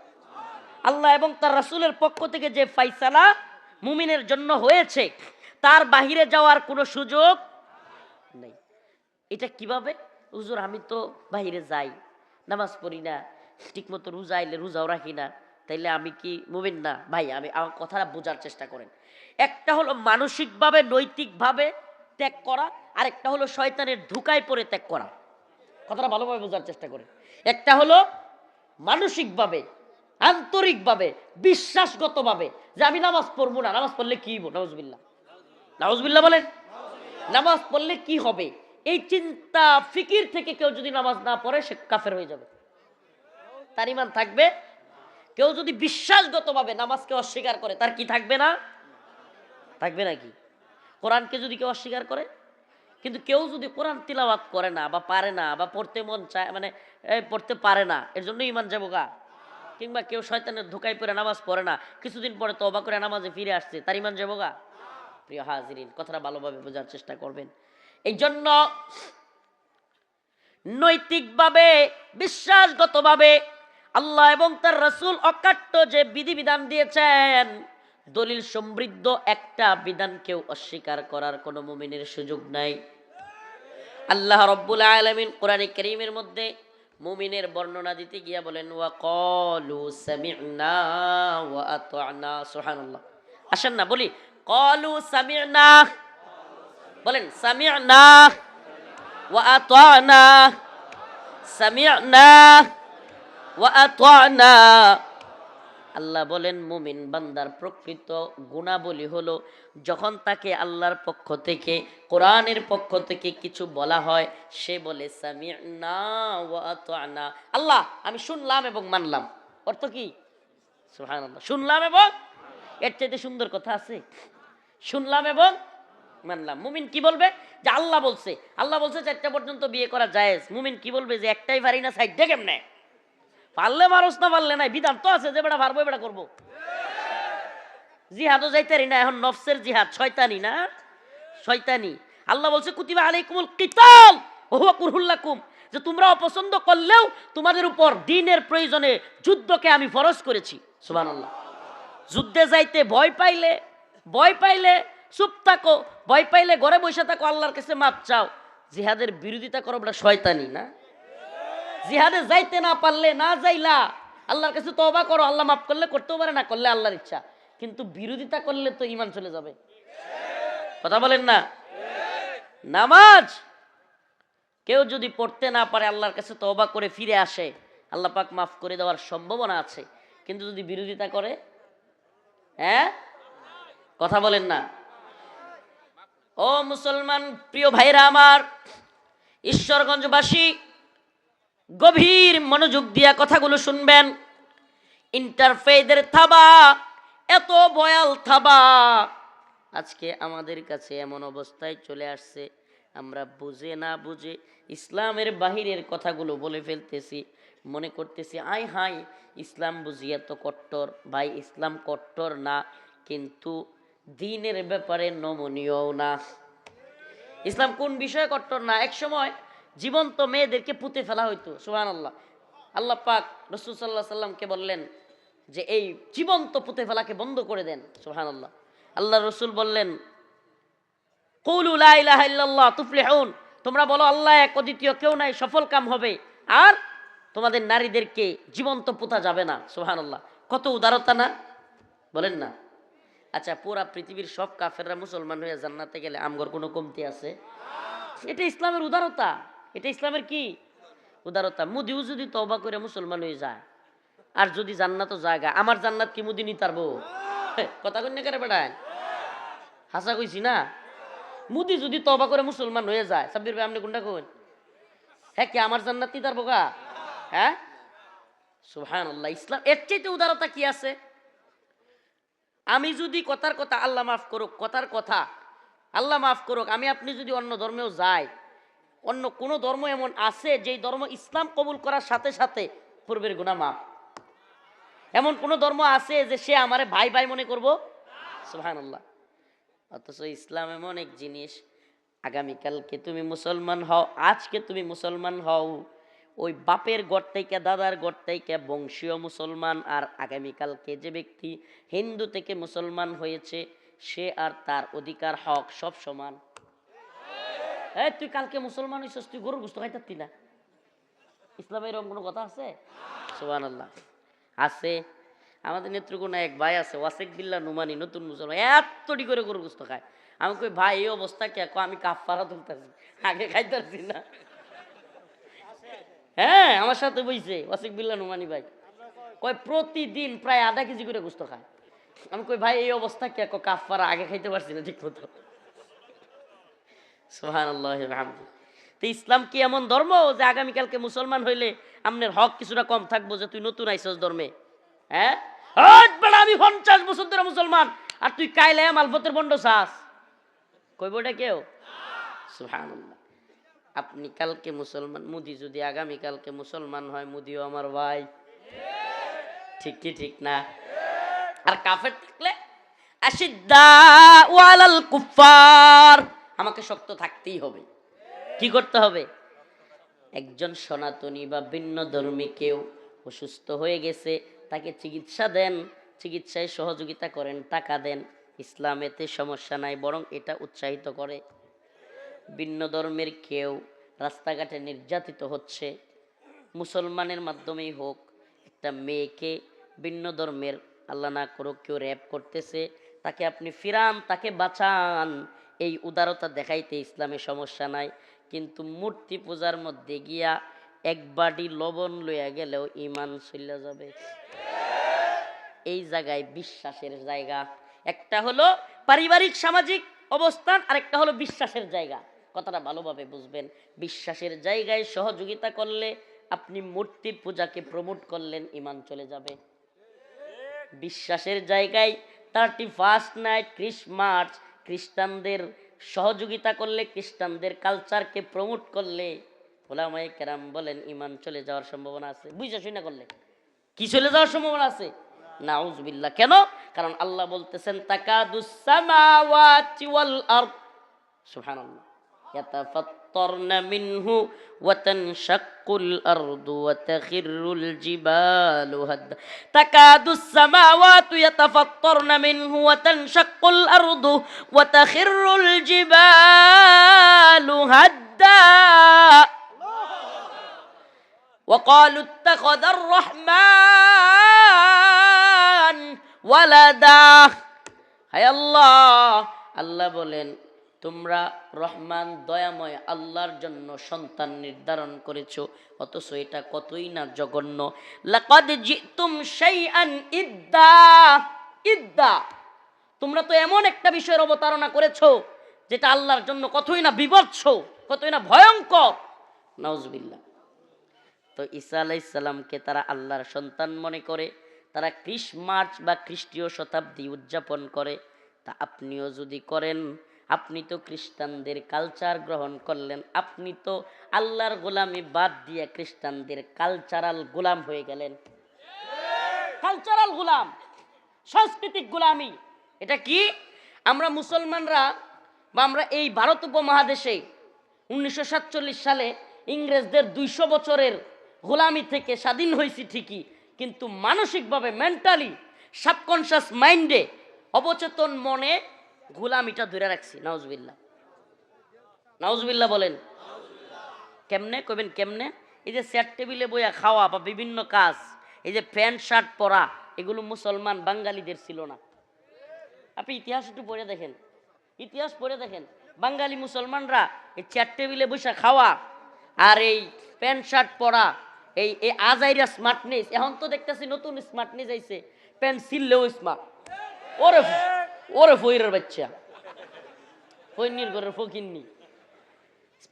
আল্লাহ এবং তার রাসূলের পক্ষ থেকে যে ফয়সালা মুমিনের জন্য হয়েছে তার বাহিরে যাওয়ার কোনো সুযোগ নেই। এটা কিভাবে? হুজুর আমি তো বাহিরে যাই, নামাজ পড়ি না, ঠিকমতো রোজা আইলে রোজাও রাখি না, তাইলে আমি কি মুমিন না? ভাই আমি আমার কথাটা বোঝার চেষ্টা করেন। একটা হলো মানসিকভাবে নৈতিকভাবে ত্যাগ করা, আর একটা হলো শয়তানের ধোঁকায় পড়ে ত্যাগ করা। কথাটা ভালোভাবে বোঝার চেষ্টা করেন। একটা হলো মানসিকভাবে, আন্তরিকভাবে, বিশ্বাসগতভাবে যে আমি নামাজ পড়বো না, নামাজ পড়লে কি হইব, নাউজুবিল্লাহ, নাউজুবিল্লাহ বলেন, নামাজ পড়লে কি হবে, এই চিন্তা ফিকির থেকে কেউ যদি নামাজ না পড়ে সে কাফের হয়ে যাবে, তার ঈমান থাকবে। কেউ যদি বিশ্বাসগতভাবে নামাজকে অস্বীকার করে তার কি থাকবে না? থাকবে নাকি? কোরআনকে যদি কেউ অস্বীকার করে, কিন্তু কেউ যদি কোরআন তিলাওয়াত করে না বা পারে না বা পড়তে মন চায়, মানে পড়তে পারে না, এর জন্য ঈমান যাবো গা। কিংবা কেউ শয়তানের ধোঁকায় পড়ে নামাজ পড়ে না, কিছুদিন পরে তওবা করে নামাজে ফিরে আসছে, তার ঈমান যাবো গা। প্রিয় হাজিরিন, কথাটা ভালোভাবে বোঝার চেষ্টা করবেন। এই জন্য নৈতিকভাবে, বিশ্বাসগতভাবে আল্লাহ এবং তার রাসূল অকাট্য যে বিধিবিধান দিয়েছেন, দলিল সমৃদ্ধ একটা বিধান কেউ অস্বীকার করার কোনো মুমিনের সুযোগ নাই। আল্লাহ রাব্বুল আলামিন কোরআনে কারীমের মধ্যে মুমিনের বর্ণনা দিতে গিয়া বলেন, ওয়া ক্বালু সামি'না ওয়া আতা'না। সুবহানাল্লাহ। আসেন না বলি, ক্বালু সামি'না, বলেন সামি'না ওয়া আতা'না, সামি'না ওয়া আতা'না। আল্লাহ বলেন মুমিন বান্দার প্রকৃত গুণাবলী হলো যখন তাকে আল্লাহর পক্ষ থেকে, কোরআনের পক্ষ থেকে কিছু বলা হয়, সে বলে সামি'না ওয়া আতা'না। আল্লাহ আমি শুনলাম এবং মানলাম। অর্থ কি? সুবহানাল্লাহ, শুনলাম এবং, এর চাইতে সুন্দর কথা আছে? শুনলাম এবং মানলাম। মুমিন কি বলবে? যে আল্লাহ বলছে, আল্লাহ বলছে 4টা পর্যন্ত বিয়ে করা জায়েজ। মুমিন কি বলবে? যে একটাই পারি না, সাইডটা কেমনে? পারলে মারস, না পারলে নাই, বিধান তো আছে যে বেটা পারবো বেটা করবো। জিহাদও যাইতারি না, এখন নফসের জিহাদ, শয়তানি না, শয়তানি। আল্লাহ বলছে কুতিবা আলাইকুমুল কিতাল ওয়া হুয়া কুরহুল লাকুম, যে তোমরা অপছন্দ করলেও তোমাদের উপর দ্বীনের প্রয়োজনে যুদ্ধকে আমি ফরজ করেছি। সুবহানাল্লাহ। যুদ্ধে যাইতে ভয় পাইলে চুপ থাকো, ভয় পাইলে ঘরে বসে থাকো, আল্লাহর কাছে মাপ চাও। জিহাদের বিরোধিতা করো, বেটা শয়তানি না? জিহাদে যাইতে না পারলে না যাইলা, আল্লাহর কাছে তওবা করো, আল্লাহ মাফ করলে করতেও পারে, না করলে আল্লাহর ইচ্ছা, কিন্তু বিরোধিতা করলে তো ঈমান চলে যাবে। কথা বলেন না? নামাজ কেউ যদি পড়তে না পারে, আল্লাহর কাছে তওবা করে ফিরে আসে, আল্লাহ পাক মাফ করে দেওয়ার সম্ভাবনা আছে। কিন্তু যদি বিরোধিতা করে, হ্যাঁ, কথা বলেন না? ও মুসলমান প্রিয় ভাইরা আমার, ঈশ্বরগঞ্জবাসী, গভীর মনোযোগ দিয়া কথাগুলো শুনবেন। ইন্টারফেইদের থাবা, এত বয়াল থাবা আজকে আমাদের কাছে এমন অবস্থায় চলে আসছে, আমরা বুঝে না বুঝে ইসলামের বাহিরের কথাগুলো বলে ফেলতেছি, মনে করতেছি আই হাই ইসলাম বুঝি এত কট্টর। ভাই, ইসলাম কট্টর না, কিন্তু দ্বীনের ব্যাপারে নমনীয়ও না। ইসলাম কোন বিষয়ে কট্টর না? এক সময় জীবন্ত মেয়েদেরকে পুঁতে ফেলা হইতো, সুবহানাল্লাহ। আল্লাহ পাক রাসূল সাল্লাল্লাহু আলাইহি সাল্লামকে বললেন যে এই জীবন্ত পুঁতে ফেলাকে বন্ধ করে দেন, সুবহানাল্লাহ। আল্লাহ রসুল বললেন, কুলু লা ইলাহা ইল্লাল্লাহ তুফলিহুন, তোমরা বলো আল্লাহ এক, অদ্বিতীয় কেউ নাই, সফল কাম হবে। আর তোমাদের নারীদেরকে জীবন্ত পোতা যাবে না, সুবহানাল্লাহ। কত উদারতা না, বলেন না? আচ্ছা, পুরা পৃথিবীর সব কাফেররা মুসলমান হয়ে জান্নাতে গেলে আমগর কোনো কমতি আছে? এটা ইসলামের উদারতা। এটা ইসলামের কি উদারতা? মুদিও যদি তওবা করে মুসলমান হয়ে যায়, আর যদি জান্নাতও জায়গা, আমার জান্নাত কি মুদি নি তারবো? কথা কন্যা করে বেড়ায়, হাসা কইছি না? মুদি যদি তওবা করে মুসলমান হয়ে যায়, সাব্বির ভাই আপনি কোনটা কইন? হ্যাঁ, কি আমার জান্নাত নি তারবো গা? হ্যাঁ, সুবহানাল্লাহ। ইসলাম এর চাইতে উদারতা কি আছে? আমি যদি কথার কথা, আল্লাহ মাফ করুক, কথার কথা আল্লাহ মাফ করুক, আমি আপনি যদি অন্য ধর্মেও যাই, অন্য কোন ধর্ম এমন আছে যেই ধর্ম ইসলাম কবুল করার সাথে সাথে পূর্বের গুনাহ মাফ? এমন কোন ধর্ম আছে যে সে আমারে ভাই ভাই মনে করব? সুবহানাল্লাহ। অথচ ইসলাম এমন এক জিনিস, আগামীকালকে তুমি মুসলমান হও, আজকে তুমি মুসলমান হও, ওই বাপের ঘর থেকে, দাদার ঘর থেকে বংশীয় মুসলমান, আর আগামীকালকে যে ব্যক্তি হিন্দু থেকে মুসলমান হয়েছে, সে আর তার অধিকার হক সব সমান। এই তুই কালকে মুসলমান হইছস, তুই গরুর গোশত খাইতারতি না? ইসলামে এরকম কোনো কথা আছে? সুবহানাল্লাহ, আছে। আমাদের নেত্রকোনা এক ভাই আছে, ওয়াসেক বিল্লাহ নুমানি, নতুন মুসলমান, এতটি করে গরুর গোশত খায়। আমি কই ভাই এই অবস্থা কে? আমি কাফারা তুলতেছি, আগে খাইতারছি না। হ্যাঁ, আমার সাথে বইছে ওয়াসিক বিল্লাহ নুমানি ভাই, কয় প্রতিদিন প্রায় আধা কেজি করে গোশত খায়। আমি কই ভাই এই অবস্থা কে? কাফারা, আগে খাইতে পারছি না ঠিক মতো। সুবহানাল্লাহ ওয়া বিহামদিহি। তো ইসলাম কি এমন ধর্ম যে আগামীকালকে মুসলমান হইলে আমনের হক কিছুটা কম থাকবো যে তুই নতুন আইছস ধর্মে? হ্যাঁ, আমি 50 বছর ধরে মুসলমান, আর তুই কাইলে মালফতের বন্ড চাস, কইব এটা কেউ? সুবহানাল্লাহ। আপনি কালকে মুসলমান, মুদি যদি আগামীকালকে মুসলমান হয়, মুদিও আমার ভাই, ঠিক কি ঠিক না? আর কাফের থাকলে আশিদ্দাউ আলাল কুফার, আমাকে শক্ত থাকতেই হবে। কি করতে হবে? একজন সনাতনী বা ভিন্ন ধর্মী কেউ অসুস্থ হয়ে গেছে, তাকে চিকিৎসা দেন, চিকিৎসায় সহযোগিতা করেন, টাকা দেন। ইসলাম এতে সমস্যা নাই, বরং এটা উৎসাহিত করে। ভিন্ন ধর্মের কেউ রাস্তাঘাটে নির্যাতিত হচ্ছে, মুসলমানের মাধ্যমেই হোক, একটা মেয়েকে ভিন্ন ধর্মের, আল্লাহ না করুক, কেউ র্যাপ করতেছে, তাকে আপনি ফিরান, তাকে বাঁচান, এই উদারতা দেখাইতে ইসলামে সমস্যা নাই। কিন্তু মূর্তি পূজার মধ্যে গিয়া এক বাটি লবণ লইয়া গেলেও ইমান চলে যাবে। এই জায়গায় বিশ্বাসের জায়গা, একটা হলো পারিবারিক সামাজিক অবস্থান, আর একটা হলো বিশ্বাসের জায়গা। কথাটা ভালোভাবে বুঝবেন। বিশ্বাসের জায়গায় সহযোগিতা করলে আপনি মূর্তি পূজাকে প্রমোট করলেন, ইমান চলে যাবে। বিশ্বাসের জায়গায় 31st নাইট ক্রিসমাস, খ্রিস্টানদের সহযোগিতা করলে, খ্রিস্টানদের কালচারকে প্রমোট করলে, ওলামায়ে কেরাম বলেন ইমান চলে যাওয়ার সম্ভাবনা আছে। বুঝা শুনা করলে কি চলে যাওয়ার সম্ভাবনা আছে? নাউজুবিল্লাহ। কেন? কারণ আল্লাহ বলতেছেন তাকাদুস সামাওয়াতি ওয়াল আরদ, সুবহানাল্লাহ, ইয়াতাফাত্তারনা মিনহু ওয়া তানশাক্কুল আরদু ওয়া তাখিরুল জিবালু হাদ্দা। তাকাদুস সামাওয়াতু ইয়াতাফাত্তারনা মিনহু ওয়া তানশাক্কুল আরদু ওয়া তাখিরুল জিবালু হাদ্দা। وقالوا اتخذ الرحمن ওয়ালাদা। হায় আল্লাহ, আল্লাহ বলেন তোমরা রহমান দয়াময় আল্লাহর জন্য সন্তান নির্ধারণ করেছো, অথচ এটা কতই না জঘন্য। লাকাদ জিতুম শাইআন ইদ্দা, ইদ্দা, তোমরা তো এমন একটা বিষয়ের অবতারণা করেছো যেটা আল্লাহর জন্য কতই না বিভৎস, কতই না ভয়ঙ্কর। নাউজুবিল্লাহ। তো ঈসা আলাইহিস সালামকে তারা আল্লাহর সন্তান মনে করে, তারা ক্রিসমাস বা খ্রিস্টীয় শতাব্দী উদযাপন করে। তা আপনিও যদি করেন, আপনি তো খ্রিস্টানদের কালচার গ্রহণ করলেন, আপনি তো আল্লাহর গোলামি বাদ দিয়ে খ্রিস্টানদের কালচারাল গোলাম হয়ে গেলেন। কালচারাল গোলাম, সাংস্কৃতিক গোলামি। এটা কি? আমরা মুসলমানরা বা আমরা এই ভারত উপমহাদেশে 1947 সালে ইংরেজদের 200 বছরের গোলামি থেকে স্বাধীন হয়েছি ঠিকই, কিন্তু মানসিকভাবে, মেন্টালি, সাবকনশাস মাইন্ডে, অবচেতন মনে গোলামিটা ধরে রাখছি। নাউজুবিল্লাহ, নাউজুবিল্লাহ বলেন। কেমনে কইবেন? কেমনে? এই যে চেয়ার টেবিলে বইয়া খাওয়া বা বিভিন্ন কাজ, এই যে প্যান্ট শার্ট পরা, এগুলো মুসলমান বাঙালিদের ছিল না। আপনি ইতিহাস একটু পড়ে দেখেন, ইতিহাস পড়ে দেখেন, বাঙালি মুসলমানরা এই চেয়ার টেবিলে বসে খাওয়া আর এই প্যান্ট শার্ট পরা, এই এই আজাইরা স্মার্টনেস। এখন তো দেখতেছি নতুন স্মার্টনেস আইছে, প্যান্ট ছিললেও স্মার্ট। ওরে ওরে ফইরের বাচ্চা, ফইনির ঘরের ফকিন্নি,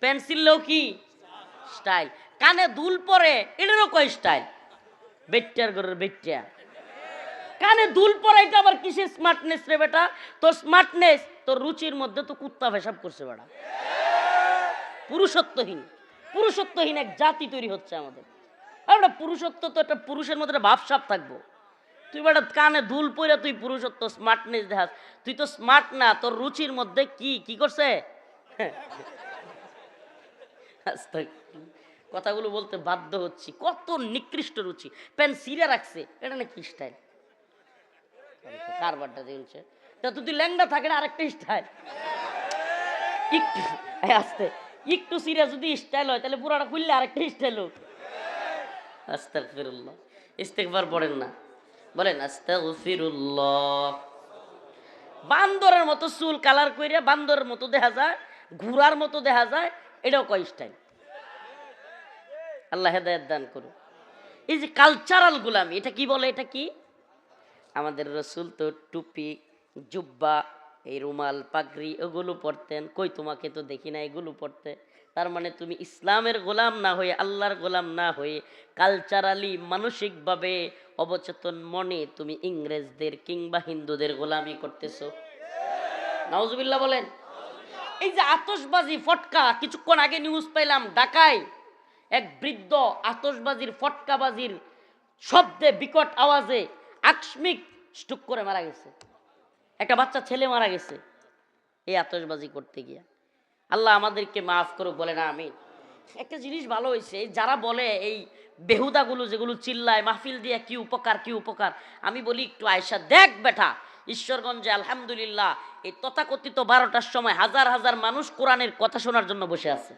প্যান্ট ছিললেও কি স্টাইল। কানে দুল পরে, এটারও কয় স্টাইল। বেট্টার ঘরের বেট্টা, কানে দুল পরে, এটা আবার কিসের স্মার্টনেস রে বেটা? তোর স্মার্টনেস তোর রুচির মধ্যে তো কুত্তা পেশাব করছে বেটা। পুরুষত্বহীন, পুরুষত্বহীন এক জাতি তৈরি হচ্ছে আমাদের। আর একটা পুরুষত্ব তো একটা পুরুষের মধ্যে একটা ভাবসাব থাকবো। তুই বেটা কানে দুল পরে তুই পুরুষত্ব স্মার্টনেস দেখাস, তুই তো স্মার্ট না। তোর রুচির মধ্যে কি কি করছে? কথাগুলো বলতে বাধ্য হচ্ছি, কত নিকৃষ্ট রুচি। প্যান্ট সিরে রাখছে, এটা নাকি স্টাইল? কারবারটা দেখছে, তা তুই ল্যাংড়া থাকে না, আরেকটা স্টাইল। একটু আস্তে, একটু সিরা যদি স্টাইল হয় তাহলে পুরাটা খুললে আরেকটা স্টাইল হোক। আস্তাগফিরুল্লাহ। ইস্তেগফার পড়েন না, বলেন আস্তাগফিরুল্লাহ। বান্দরের মতো চুল কালার কইরা বান্দরের মতো দেখা যায়, ঘোড়ার মতো দেখা যায়, এটাও কয় স্টাইল। আল্লাহ হেদায়েত দান করুন। এই যে কালচারাল গোলামি, এটা কি বলে? এটা কি? আমাদের রসুল তো টুপি, জুব্বা, এই রুমাল, পাগড়ি এগুলো পরতেন। কই তোমাকে তো দেখি না এগুলো পরতে। তার মানে তুমি ইসলামের গোলাম না হয়ে, আল্লাহর গোলাম না হয়ে, কালচারালি, মানসিকভাবে, অবচেতন মনে তুমি ইংরেজদের কিংবা হিন্দুদের গোলামি করতেছো। নাউজুবিল্লাহ বলেন। এই যে আতশবাজি, ফটকা, কিছুক্ষণ আগে নিউজ পাইলাম ঢাকায় এক বৃদ্ধ আতশবাজির, ফটকাবাজির শব্দে, বিকট আওয়াজে আকস্মিক স্ট্রোক করে মারা গেছে। একটা বাচ্চা ছেলে মারা গেছে এই আতশবাজি করতে গিয়া। আল্লাহ আমাদেরকে মাফ করুক, বলে না আমিন। একটা জিনিস ভালো হয়েছে, যারা বলে এই বেহুদাগুলো যেগুলো চিল্লায় মাহফিল দিয়ে কি উপকার, কি উপকার, আমি বলি একটু আয়সা দেখ বেটা, ঈশ্বরগঞ্জে আলহামদুলিল্লাহ এই তথাকথিত 12টার সময় হাজার হাজার মানুষ কোরআনের কথা শোনার জন্য বসে আছে।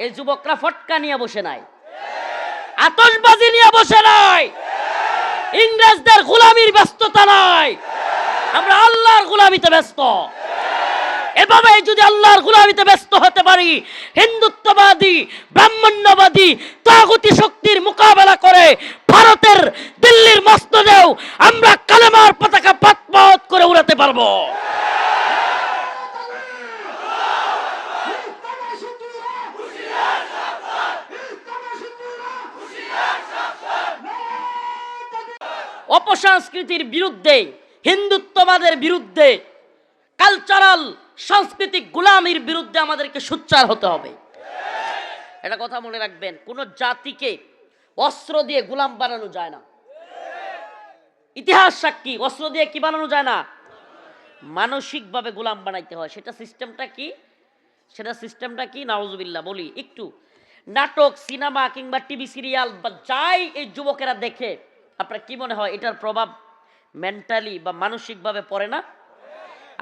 এই যুবকরা ফটকা নিয়ে বসে নাই, আতশবাজি নিয়ে বসে নাই, ইংরেজদের গোলামির ব্যস্ততা নাই, আমরা আল্লাহর গোলামিতে ব্যস্ত। এভাবে যদি আল্লাহর গোলামিতে ব্যস্ত হতে পারি, হিন্দুত্ববাদী, ব্রাহ্মণ্যবাদী, তাগুতি শক্তির মোকাবেলা করে ভারতের, দিল্লির মসনদেও আমরা কালেমার পতাকা পাত করে উড়াতে পারবো। অপসংস্কৃতির বিরুদ্ধে, হিন্দুত্ববাদের বিরুদ্ধে, কালচারাল সাংস্কৃতিক গোলামির বিরুদ্ধে আমাদেরকে সোচ্চার হতে হবে। এটা কথা মনে রাখবেন, কোন জাতিকে অস্ত্র দিয়ে গোলাম বানানো যায় না। ইতিহাস সাক্ষী, অস্ত্র দিয়ে কি বানানো যায় না, মানসিকভাবে গোলাম বানাইতে হয়। সেটা সিস্টেমটা কি? সেটা সিস্টেমটা কি? নাউজুবিল্লাহ বলি একটু। নাটক, সিনেমা কিংবা টিভি সিরিয়াল বা যাই এই যুবকেরা দেখে, আপনার কি মনে হয় এটার প্রভাব মেন্টালি বা মানসিকভাবে পড়ে না?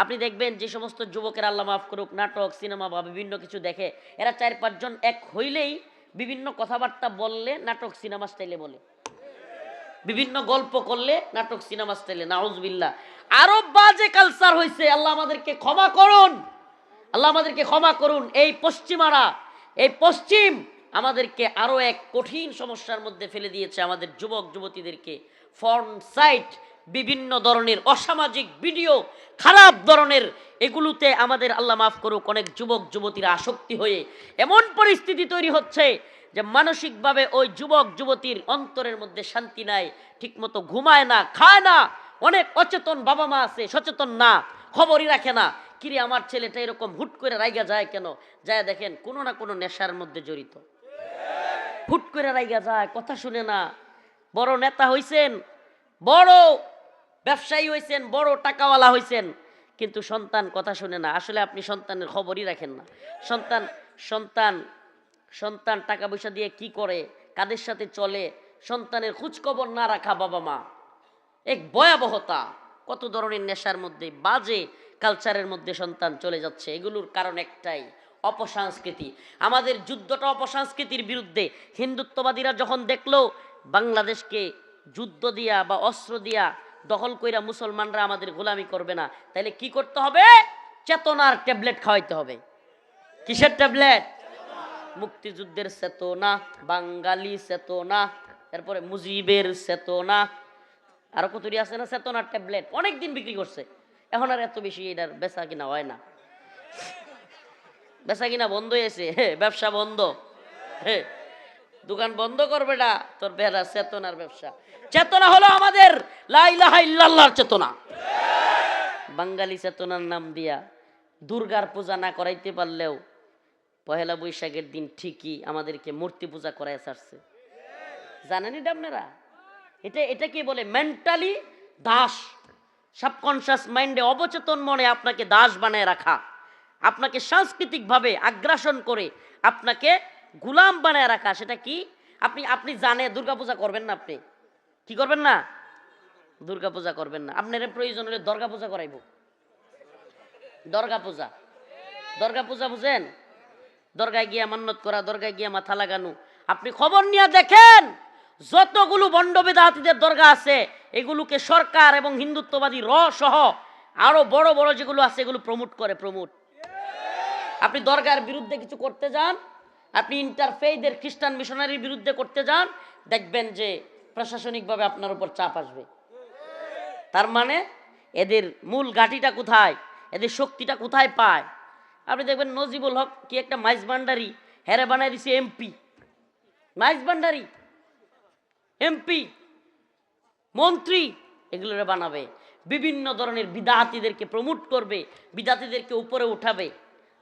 আপনি দেখবেন যে সমস্ত যুবকের, আল্লাহ মাফ করুক, নাটক, সিনেমা বা বিভিন্ন কিছু দেখে, এরা 4-5 জন এক হইলেই বিভিন্ন কথাবার্তা বললে নাটক সিনেমা স্টাইলে বলে, বিভিন্ন গল্প করলে নাটক সিনেমা স্টাইলে। নাউজুবিল্লাহ। আরো বাজে কালচার হয়েছে, আল্লাহ আমাদেরকে ক্ষমা করুন। আল্লাহ আমাদেরকে ক্ষমা করুন। এই পশ্চিমারা, এই পশ্চিম আমাদেরকে আরো এক কঠিন সমস্যার মধ্যে ফেলে দিয়েছে। আমাদের যুবক যুবতীদেরকে ফর্ন সাইট, বিভিন্ন ধরনের অসামাজিক ভিডিও, খারাপ ধরনের এগুলোতে আমাদের আল্লাহ মাফ করুক অনেক যুবক যুবতীরা আসক্তি হয়ে এমন পরিস্থিতি তৈরি হচ্ছে যে মানসিকভাবে ওই যুবক যুবতীর অন্তরের মধ্যে শান্তি নাই, ঠিকমতো ঘুমায় না, খায় না। অনেক অচেতন বাবা মা আছে, সচেতন না, খবরই রাখে না। কিরে আমার ছেলেটা এরকম হুট করে রাইগা যায় কেন? যায় দেখেন কোনো না কোনো নেশার মধ্যে জড়িত। হুট করে রাইগা যায়, কথা শুনে না। বড় নেতা হইছেন, বড় ব্যবসায়ী হইছেন, বড় টাকাওয়ালা হইছেন, কিন্তু সন্তান কথা শুনে না। আসলে আপনি সন্তানের খবরই রাখেন না। সন্তান সন্তান সন্তান টাকা পয়সা দিয়ে কি করে, কাদের সাথে চলে, সন্তানের খোঁজ খবর না রাখা বাবা মা এক ভয়াবহতা। কত ধরনের নেশার মধ্যে, বাজে কালচারের মধ্যে সন্তান চলে যাচ্ছে। এগুলোর কারণ একটাই, অপসংস্কৃতি। আমাদের যুদ্ধটা অপসংস্কৃতির বিরুদ্ধে। হিন্দুত্ববাদীরা যখন দেখলো বাংলাদেশকে যুদ্ধ দিয়া বা অস্ত্র দিয়া দখল কইরা মুসলমানরা আমাদের গোলামি করবে না, তাইলে কি করতে হবে? চেতনার ট্যাবলেট খাওয়াইতে হবে। কিসের ট্যাবলেট? মুক্তিযুদ্ধের চেতনা, বাঙালি চেতনা, এরপরে মুজিবের চেতনা, আরো কতটি আছে না চেতনার ট্যাবলেট। অনেকদিন বিক্রি করছে, এখন আর এত বেশি এটার বেচা কিনা হয় না। বেচা কিনা বন্ধ হয়েছে, ব্যবসা বন্ধ, দোকান বন্ধ করবে না তোর বেড়া। চেতনার ব্যবসা। চেতনা হলো আমাদের লা ইলাহা ইল্লাল্লাহর চেতনা। বাঙালি চেতনার নাম দিয়া দুর্গার পূজা না করাইতে পারলেও পহেলা বৈশাখের দিন ঠিকই আমাদেরকে মূর্তি পূজা করায় ছাড়ছে। জানেন এটা আপনারা? এটা কি বলে? মেন্টালি দাস। সাবকনশিয়াস মাইন্ডে, অবচেতন মনে আপনাকে দাস বানায় রাখা, আপনাকে সাংস্কৃতিকভাবে আগ্রাসন করে আপনাকে গোলাম বানায় রাখা। সেটা কি? আপনি জানে দুর্গাপূজা করবেন না, আপনি কি করবেন না? দুর্গাপূজা করবেন না। আপনার প্রয়োজন হলে দুর্গা পূজা করাইব। দুর্গা পূজা বুঝেন? দরগায় গিয়া মান্নত করা, দরগায় গিয়া মাথা লাগানো। আপনি খবর নিয়ে দেখেন যতগুলো বন্ড বেদাতীদের দরগা আছে এগুলোকে সরকার এবং হিন্দুত্ববাদী সহ আরো বড় বড় যেগুলো আছে এগুলো প্রমোট করে। আপনি দরগার বিরুদ্ধে কিছু করতে যান, আপনি ইন্টারফেইথের খ্রিস্টান মিশনারির বিরুদ্ধে করতে যান, দেখবেন যে প্রশাসনিকভাবে আপনার উপর চাপ আসবে। তার মানে এদের মূল ঘাঁটিটা কোথায়, এদের শক্তিটা কোথায় পায়? আপনি দেখবেন নজিবুল হক কি একটা মাইজ ভান্ডারি, হেরে বানাই দিছে এমপি। মাইজ ভান্ডারি এমপি, মন্ত্রী, এগুলোরে বানাবে। বিভিন্ন ধরনের বিদাতিদেরকে প্রমোট করবে, বিদাতিদেরকে উপরে উঠাবে।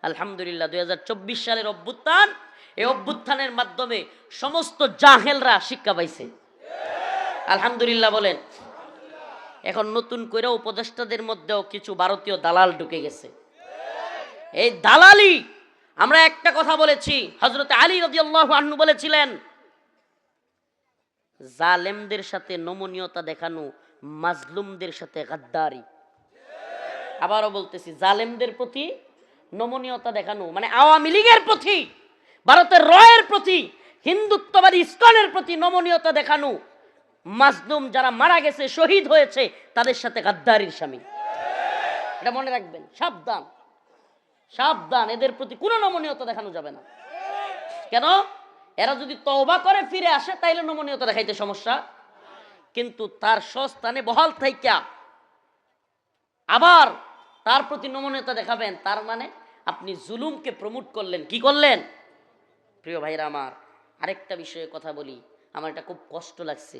আলহামদুলিল্লাহ 2024 সালের অভ্যুত্থান, এই অভ্যুত্থানের মাধ্যমে সমস্ত জাহেলরা শিক্ষা পাইছে। আলহামদুলিল্লাহ বলেন। এখন নতুন করে উপদেষ্টাদের মধ্যেও কিছু ভারতীয় দালাল ঢুকে গেছে। এই দালালি, আমরা একটা কথা বলেছি, হযরত আলী রাদিয়াল্লাহু আনহু বলেছিলেন জালেমদের সাথে নমনীয়তা দেখানো, মাজলুমদের সাথে গাদ্দারি। আবারও বলতেছি, জালেমদের প্রতি নমনীয়তা দেখানো মানে আওয়ামী লীগের প্রতি, ভারতের রয়ের প্রতি, হিন্দুত্ববাদী ইসকনের প্রতি নমনীয়তা দেখানো, মাজলুম যারা মারা গেছে, শহীদ হয়েছে, তাদের সাথে গাদ্দারির শামিল। এটা মনে রাখবেন, সাবধান সাবধান, এদের প্রতি কোনো নমনীয়তা দেখানো যাবে না। কেন? এরা যদি তওবা করে ফিরে আসে তাইলে নমনীয়তা দেখাইতে সমস্যা, কিন্তু তার স্বস্থানে বহাল থাইকা আবার তার প্রতি নমনীয়তা দেখাবেন, তার মানে আপনি জুলুমকে প্রমোট করলেন। কি করলেন? প্রিয় ভাইরা আমার, আরেকটা বিষয়ে কথা বলি, আমার এটা খুব কষ্ট লাগছে।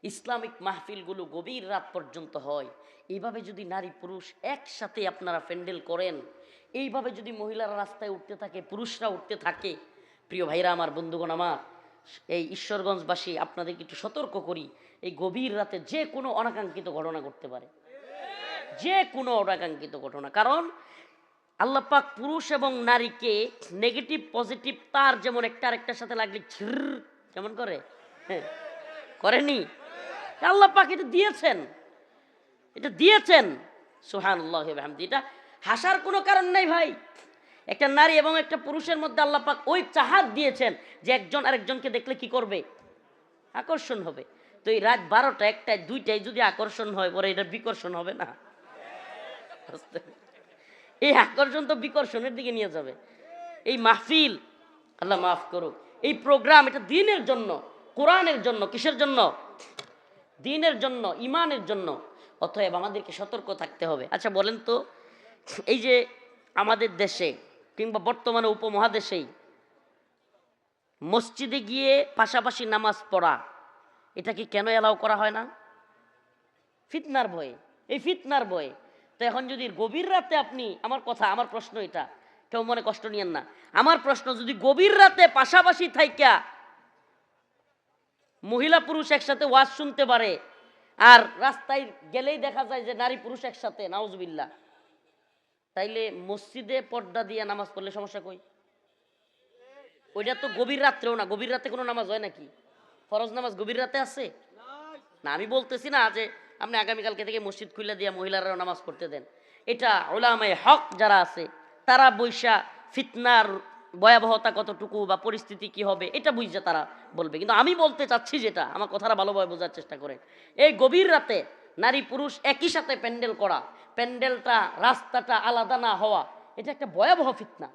ইসলামিক মাহফিলগুলো গভীর রাত পর্যন্ত হয়। এইভাবে যদি নারী পুরুষ একসাথে আপনারা প্যান্ডেল করেন, এইভাবে যদি মহিলারা রাস্তায় উঠতে থাকে, পুরুষরা উঠতে থাকে, প্রিয় ভাইরা আমার, বন্ধুগণ আমার, এই ঈশ্বরগঞ্জবাসী আপনাদেরকে একটু সতর্ক করি, এই গভীর রাতে যে কোনো অনাকাঙ্ক্ষিত ঘটনা ঘটতে পারে, যে কোনো অনাকাঙ্ক্ষিত ঘটনা। কারণ আল্লাহ পাক পুরুষ এবং নারীকে নেগেটিভ পজিটিভ তার যেমন একটা আরেকটার সাথে লাগলে কেমন করে, করেনি? আল্লাহ পাক এটা দিয়েছেন, সুবহানাল্লাহ ওয়া বিহামদিহি। এটা হাসার কোনো কারণ নাই ভাই। একটা নারী এবং একটা পুরুষের মধ্যে আল্লাহ পাক ওই চাহাত দিয়েছেন যে একজন আরেকজনকে দেখলে কি করবে? আকর্ষণ হবে। তো এই রাত 12টা 1টায় 2টায় যদি আকর্ষণ হয়, পরে এটা বিকর্ষণ হবে না? এই আকর্ষণ তো বিকর্ষণের দিকে নিয়ে যাবে। এই মাহফিল, আল্লাহ মাফ করুক, এই প্রোগ্রাম এটা দ্বীনের জন্য, কোরআনের জন্য, কিসের জন্য? দ্বীনের জন্য, ইমানের জন্য। অতএব আমাদেরকে সতর্ক থাকতে হবে। আচ্ছা বলেন তো, এই যে আমাদের দেশে কিংবা বর্তমানে উপমহাদেশেই মসজিদে গিয়ে পাশাপাশি নামাজ পড়া, এটা কি কেন এলাও করা হয় না? ফিতনার ভয়ে, এই ফিতনার ভয়ে। তো এখন যদি গভীর রাতে আপনি, আমার প্রশ্ন এটা, কেউ মনে কষ্ট নিয়েন না, আমার প্রশ্ন, যদি গভীর রাতে পাশাপাশি থাইকা মহিলা পুরুষ একসাথে ওয়াজ শুনতে পারে, আর রাস্তায় গেলেই দেখা যায় যে নারী পুরুষ একসাথে, নাউজুবিল্লাহ, তাইলে মসজিদে পর্দা দিয়ে নামাজ পড়লে সমস্যা কই? ওইটা তো গভীর রাত্রেও না। গভীর রাতে কোনো নামাজ হয় নাকি? ফরজ নামাজ গভীর রাতে আছে না? আমি বলতেছি না যে আপনি আগামীকালকে থেকে মসজিদ খুলে দিয়ে মহিলারাও নামাজ পড়তে দেন। এটা উলামায়ে হক যারা আছে তারা বৈশা ফিতনার ভয়াবহতা কতটুকু বা পরিস্থিতি কি হবে এটা বুঝে তারা বলবে। কিন্তু আমি বলতে চাচ্ছি যেটা, আমার কথাটা ভালোভাবে বোঝার চেষ্টা করেন। এই গভীর রাতে নারী পুরুষ একই সাথে প্যান্ডেল করা, প্যান্ডেলটা রাস্তাটা আলাদা না হওয়া, এটা একটা ভয়াবহ ফিতনা,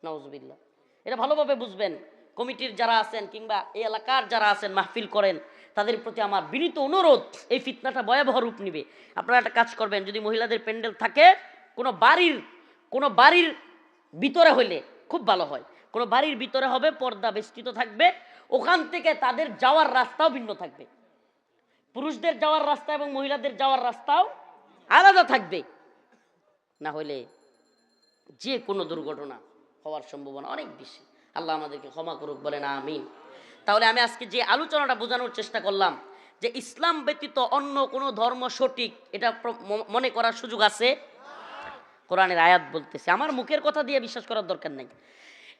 নাউজুবিল্লাহ। এটা ভালোভাবে বুঝবেন। কমিটির যারা আছেন কিংবা এই এলাকার যারা আছেন মাহফিল করেন, তাদের প্রতি আমার বিনীত অনুরোধ, এই ফিতনাটা ভয়াবহ রূপ নিবে। আপনারা একটা কাজ করবেন, যদি মহিলাদের প্যান্ডেল থাকে কোনো বাড়ির ভিতরে হইলে খুব ভালো হয়। কোনো বাড়ির ভিতরে হবে, পর্দা বেষ্টিত থাকবে, ওখান থেকে তাদের যাওয়ার রাস্তাও ভিন্ন থাকবে। পুরুষদের যাওয়ার রাস্তা এবং মহিলাদের যাওয়ার রাস্তাও আলাদা থাকবে, না হলে যে কোনো দুর্ঘটনা হওয়ার সম্ভাবনা অনেক বেশি। আল্লাহ আমাদেরকে ক্ষমা করুক, বলেন আমিন। তাহলে আমি আজকে যে আলোচনাটা বোঝানোর চেষ্টা করলাম যে ইসলাম ব্যতীত অন্য কোনো ধর্ম সঠিক, এটা মনে করার সুযোগ আছে? কোরআনের আয়াত বলতেছে, আমার মুখের কথা দিয়ে বিশ্বাস করার দরকার নাই।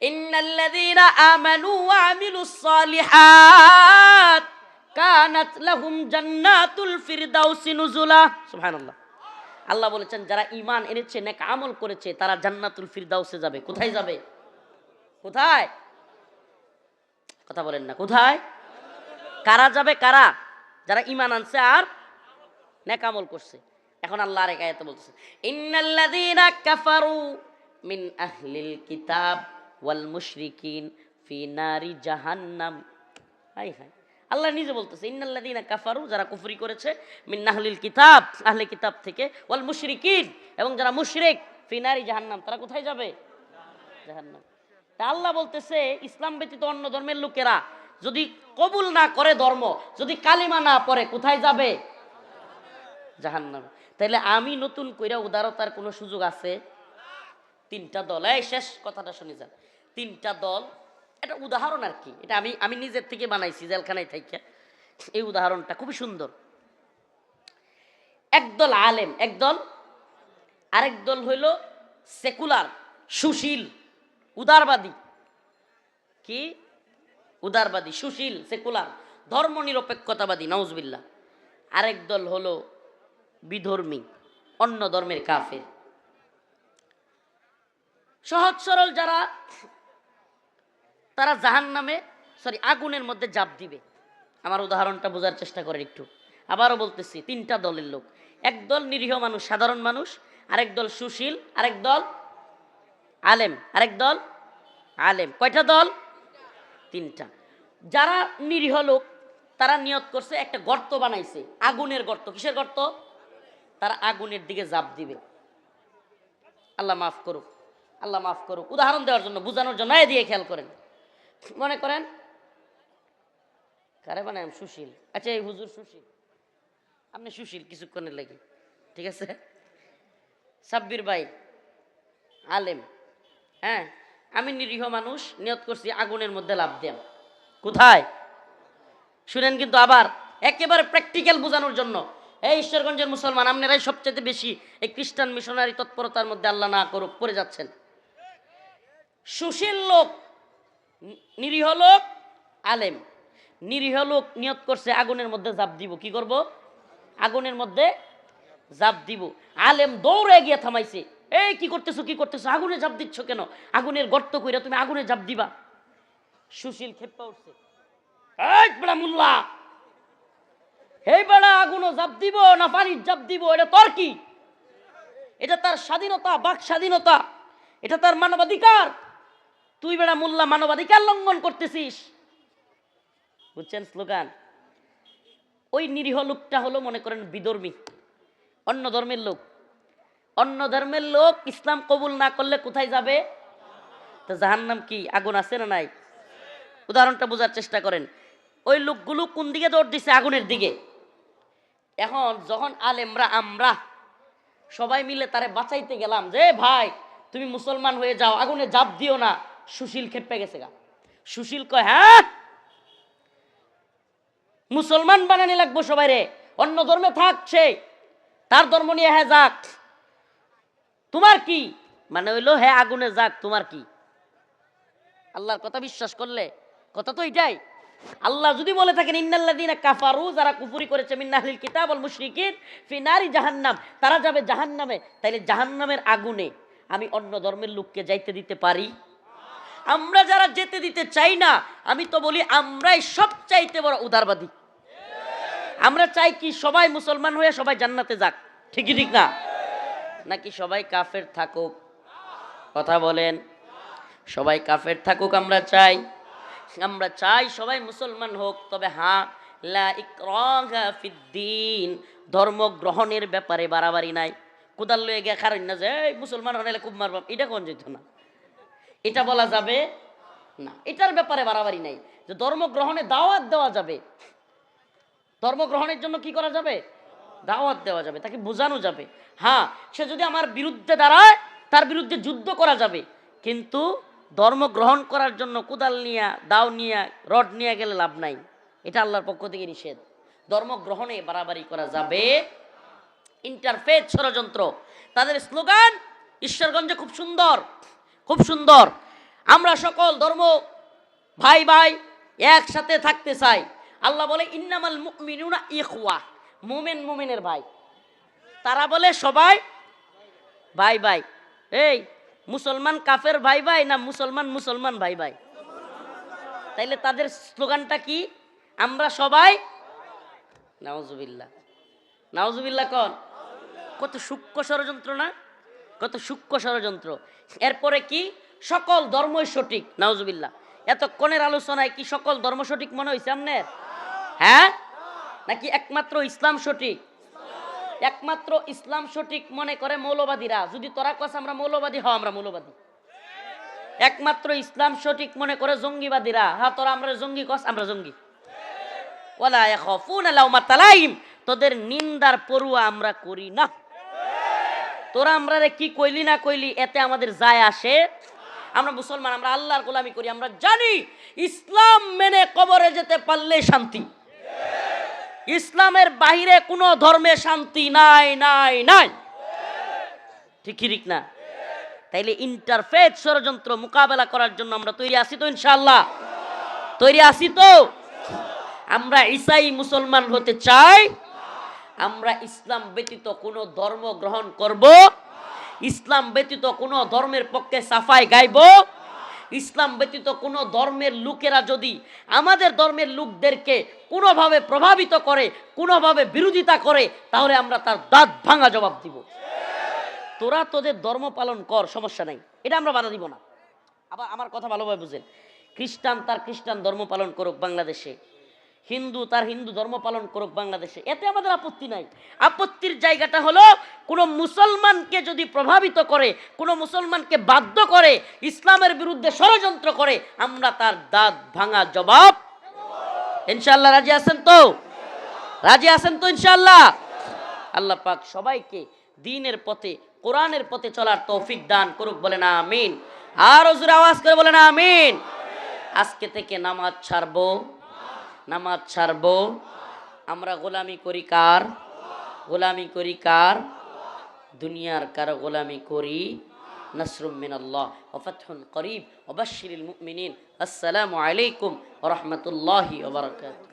ইন্নাল্লাযীনা আমানু ওয়া আমিলুস সালিহাত কানাত লাহুম জান্নাতুল ফিরদাউসি নুজুলা। সুবহানাল্লাহ। আল্লাহ বলেছেন যারা ঈমান এনেছে, নেক আমল করেছে, তারা জান্নাতুল ফিরদাউসে যাবে। কোথায় যাবে? কোথায়? কথা বলেন না, কোথায়? কারা যাবে? কারা? যারা ঈমান আনছে আর নেক আমল করছে। এখন আল্লাহ আরেক আয়াতে বলতেছে, ইন্নাল্লাযীনা কাফারু মিন আহলিল কিতাব ওয়াল মুশরিকিন ফি নারি জাহান্নাম। হায় হায়, আল্লাহ নিজে বলতেছে ইন্নাল্লাযীনা কাফারু, যারা কুফরি করেছে, মিন আহলিল কিতাব, আহলে কিতাব থেকে, ওয়াল মুশরিকিন, এবং যারা মুশরিক, ফি নারি জাহান্নাম, তারা কোথায় যাবে? জাহান্নাম। তা আল্লাহ বলতেছে ইসলাম ব্যতীত অন্য ধর্মের লোকেরা যদি কবুল না করে ধর্ম, যদি কালিমা না পড়ে, কোথায় যাবে? জাহান্নাম। তাইলে আমি নতুন কইরা উদারতার কোনো সুযোগ আছে? তিনটা দল, এই শেষ কথাটা শুনে যান। তিনটা দল, এটা উদাহরণ আর কি, এটা আমি নিজের থেকে বানাইছি জেলখানায় থেকে। এই উদাহরণটা খুবই সুন্দর। একদল আলেম, একদল, আরেক দল হইল সেকুলার, সুশীল, উদারবাদী। কি? উদারবাদী, সুশীল, সেকুলার, ধর্ম নিরপেক্ষতাবাদী, নাউজুবিল্লাহ। আরেক দল হলো বিধর্মী, অন্য ধর্মের কাফের। সহজ সরল যারা, তারা জাহান্নামে, আগুনের মধ্যে জাপ দিবে। আমার উদাহরণটা বোঝার চেষ্টা করেন একটু। আবারও বলতেছি, তিনটা দলের লোক, একদল নিরীহ মানুষ, সাধারণ মানুষ, আরেক দল সুশীল, আরেক দল আলেম, আরেক দল আলেম। কয়টা দল? তিনটা। যারা নিরীহ লোক, তারা নিয়ত করছে, একটা গর্ত বানাইছে, আগুনের গর্ত। কিসের গর্ত? তারা আগুনের দিকে জাপ দিবে। আল্লাহ মাফ করুক, আল্লাহ মাফ করুক। উদাহরণ দেওয়ার জন্য, বোঝানোর জন্য দিয়ে খেয়াল করেন। মনে করেন কারে বানায়? সুশীল। আচ্ছা, এই হুজুর সুশীল, আপনি সুশীল কিছুক্ষণের লাগে, ঠিক আছে? সাব্বির ভাই আলেম, হ্যাঁ, আমি নিরীহ মানুষ, নিয়ত করছি আগুনের মধ্যে লাফ দেন। কোথায়? শুনেন কিন্তু, আবার একেবারে প্র্যাকটিক্যাল বোঝানোর জন্য। এই ঈশ্বরগঞ্জের মুসলমান, আপনারাই সবচেয়ে বেশি এই খ্রিস্টান মিশনারি তৎপরতার মধ্যে আল্লাহ না করুক পড়ে যাচ্ছেন। সুশীল লোক, নিরীহ লোক, আলেম। নিরীহ লোক নিয়ত করছে আগুনের মধ্যে জাপ দিব। কি করব? আগুনের মধ্যে জাপ দিব। আলেম দৌড়ে গিয়ে থামাইছে, এই কি করতেছো, কি করতেছো, আগুনে জাপ দিচ্ছ কেন? আগুনের গর্ত কইরা তুমি আগুনে জাপ দিবা? সুশীল খেপা উঠছে, এই বড়া মুল্লা, এই বড়া আগুনও জাপ দিব না পানির জাপ দিব, এটা তোর কি? এটা তার স্বাধীনতা, বাক স্বাধীনতা, এটা তার মানবাধিকার। তুই বেড়া মোল্লা মানবাধিকার লঙ্ঘন করতেছিস। বুঝছেন স্লোগান? ওই নিরীহ লোকটা হলো মনে করেন বিধর্মী, অন্য ধর্মের লোক। অন্য ধর্মের লোক ইসলাম কবুল না করলে কোথায় যাবে? তো জাহান্নাম কি আগুন আছে না নাই? উদাহরণটা বোঝার চেষ্টা করেন। ওই লোকগুলো কোন দিকে দৌড় দিছে? আগুনের দিকে। এখন যখন আলেমরা আমরা সবাই মিলে তারে বাঁচাইতে গেলাম যে ভাই তুমি মুসলমান হয়ে যাও, আগুনে জাপ দিও না, সুশীল খেপে গেছে গা। সুশীল কয় হ্যাঁ মুসলমান বানানি লাগবো সবাই রে, অন্য ধর্মে থাক, সে তার ধর্ম নিয়ে হ্যাঁ যাক, তোমার কি? মানে হইলো হ্যাঁ আগুনে যাক, তোমার কি? আল্লাহর কথা বিশ্বাস করলে কথা তো এটাই। আল্লাহ যদি বলে থাকেন ইন্নাল্লাযীনা কাফারু, যারা কুফরি করেছে মিন আহলিল কিতাব ওয়াল মুশরিকিন ফি নারি জাহান্নাম, তারা যাবে জাহান্নামে। তাইলে জাহান্নামের আগুনে আমি অন্য ধর্মের লোককে যাইতে দিতে পারি? আমরা যারা যেতে দিতে চাই না, আমি তো বলি আমরাই সবচাইতে বড় উদারবাদী। আমরা চাই কি সবাই মুসলমান হয়ে সবাই জান্নাতে যাক, ঠিকই ঠিক না? নাকি সবাই কাফের থাকুক? কথা বলেন। সবাই কাফের থাকুক আমরা চাই? আমরা চাই সবাই মুসলমান হোক, তবে হ্যাঁ লা ইকরাহা ফিদ্দিন, ধর্ম গ্রহণের ব্যাপারে বাড়াবাড়ি নাই। কোদাল লয়ে গিয়ে খারেন না যে এই মুসলমান হলে খুব মারবাম, এটা কোন যেত না, এটা বলা যাবে না। এটার ব্যাপারে বাড়াবাড়ি নাই। যে ধর্ম গ্রহণে দাওয়াত দেওয়া যাবে, ধর্ম গ্রহণের জন্য কি করা যাবে? দাওয়াত দেওয়া যাবে, তাকে বোঝানো যাবে। হ্যাঁ সে যদি আমার বিরুদ্ধে দাঁড়ায় তার বিরুদ্ধে যুদ্ধ করা যাবে, কিন্তু ধর্ম গ্রহণ করার জন্য কোদাল নিয়ে দাও নিয়ে রড নিয়ে গেলে লাভ নাই। এটা আল্লাহর পক্ষ থেকে নিষেধ। ধর্ম গ্রহণে বাড়াবাড়ি করা যাবে। ইন্টারফেথ ষড়যন্ত্র, তাদের স্লোগান ঈশ্বরগঞ্জে খুব সুন্দর, খুব সুন্দর। আমরা সকল ধর্ম ভাই ভাই একসাথে থাকতে চাই। আল্লাহ বলে ইন্নামাল মুমিনুনা ইখওয়া, মুমিন মুমিনের ভাই। তারা বলে সবাই ভাই ভাই। এই মুসলমান কাফের ভাই ভাই না মুসলমান মুসলমান ভাই ভাই? তাইলে তাদের স্লোগানটা কি? আমরা সবাই। নাউজুবিল্লাহ, নাউজুবিল্লাহ কন। কত সূক্ষ্ম ষড়যন্ত্র না, কত সূক্ষ্ম ষড়যন্ত্র। এরপরে কি? সকল ধর্মই সঠিক। নাউজুবিল্লাহ। এতক্ষণের আলোচনায় কি সকল ধর্ম সঠিক মনে হয়েছে আপনার? হ্যাঁ, নাকি একমাত্র ইসলাম সঠিক? একমাত্র ইসলাম সঠিক মনে করে মৌলবাদীরা। যদি তোরা কস আমরা মৌলবাদী, হ্যাঁ আমরা মৌলবাদী। একমাত্র ইসলাম সঠিক মনে করে জঙ্গিবাদীরা, হ্যাঁ তোরা আমরা জঙ্গি কস, আমরা জঙ্গি। ওয়ালা ইয়াখাফুনা লাউমাতা লাইম, তোদের নিন্দার পরোয়া আমরা করি না। তোরা আমরা কি কইলি না কইলি এতে আমাদের যায় আসে? আমরা মুসলমান, আমরা আল্লাহর গোলামি করি। আমরা জানি ইসলাম মেনে কবরে যেতে পারলে শান্তি। ইসলামের বাহিরে কোনো ধর্মে শান্তি নাই নাই নাই, ঠিক ঠিক না? তাইলে ইন্টারফেথ ষড়যন্ত্র মোকাবেলা করার জন্য আমরা তৈরি আছি তো? ইনশাআল্লাহ তৈরি আছি তো? আমরা ঈসাই মুসলমান হতে চাই? আমরা ইসলাম ব্যতীত কোনো ধর্ম গ্রহণ করব? ইসলাম ব্যতীত কোনো ধর্মের পক্ষে সাফাই গাইব? ইসলাম ব্যতীত কোনো ধর্মের লোকেরা যদি আমাদের ধর্মের লোকদেরকে কোনোভাবে প্রভাবিত করে, কোনোভাবে বিরোধিতা করে, তাহলে আমরা তার দাঁত ভাঙা জবাব দিব। তোরা তোদের ধর্ম পালন কর, সমস্যা নাই, এটা আমরা বাধা দিব না। আবার আমার কথা ভালোভাবে বুঝেন, খ্রিস্টান তার খ্রিস্টান ধর্ম পালন করুক বাংলাদেশে, হিন্দু তার হিন্দু ধর্ম পালন করুক বাংলাদেশে, এতে আমাদের আপত্তি নাই। আপত্তির জায়গাটা হলো কোনো মুসলমানকে যদি প্রভাবিত করে, কোনো মুসলমানকে বাধ্য করে, ইসলামের বিরুদ্ধে ষড়যন্ত্র করে, আমরা তার দাঁত ভাঙা জবাব। ইনশাআল্লাহ রাজি আছেন তো? রাজি আছেন তো ইনশাআল্লাহ? আল্লাহ পাক সবাইকে দ্বীনের পথে, কোরআনের পথে চলার তৌফিক দান করুক, বলেন আমিন। আর জোরে আওয়াজ করে বলেন আমিন। আজকে থেকে নামাজ ছাড়বো, নামাজ ছাড়বো। আমরা গোলামি করি কার? গোলামি করি কার? দুনিয়ার কারো গোলামি করি। নাসরুম মিনাল্লাহ ওয়া ফাতহুন করিব ওয়া বাশশিরিল মুমিনিন। আসসালামু আলাইকুম ওয়া রাহমাতুল্লাহি ওয়া বারাকাতুহু।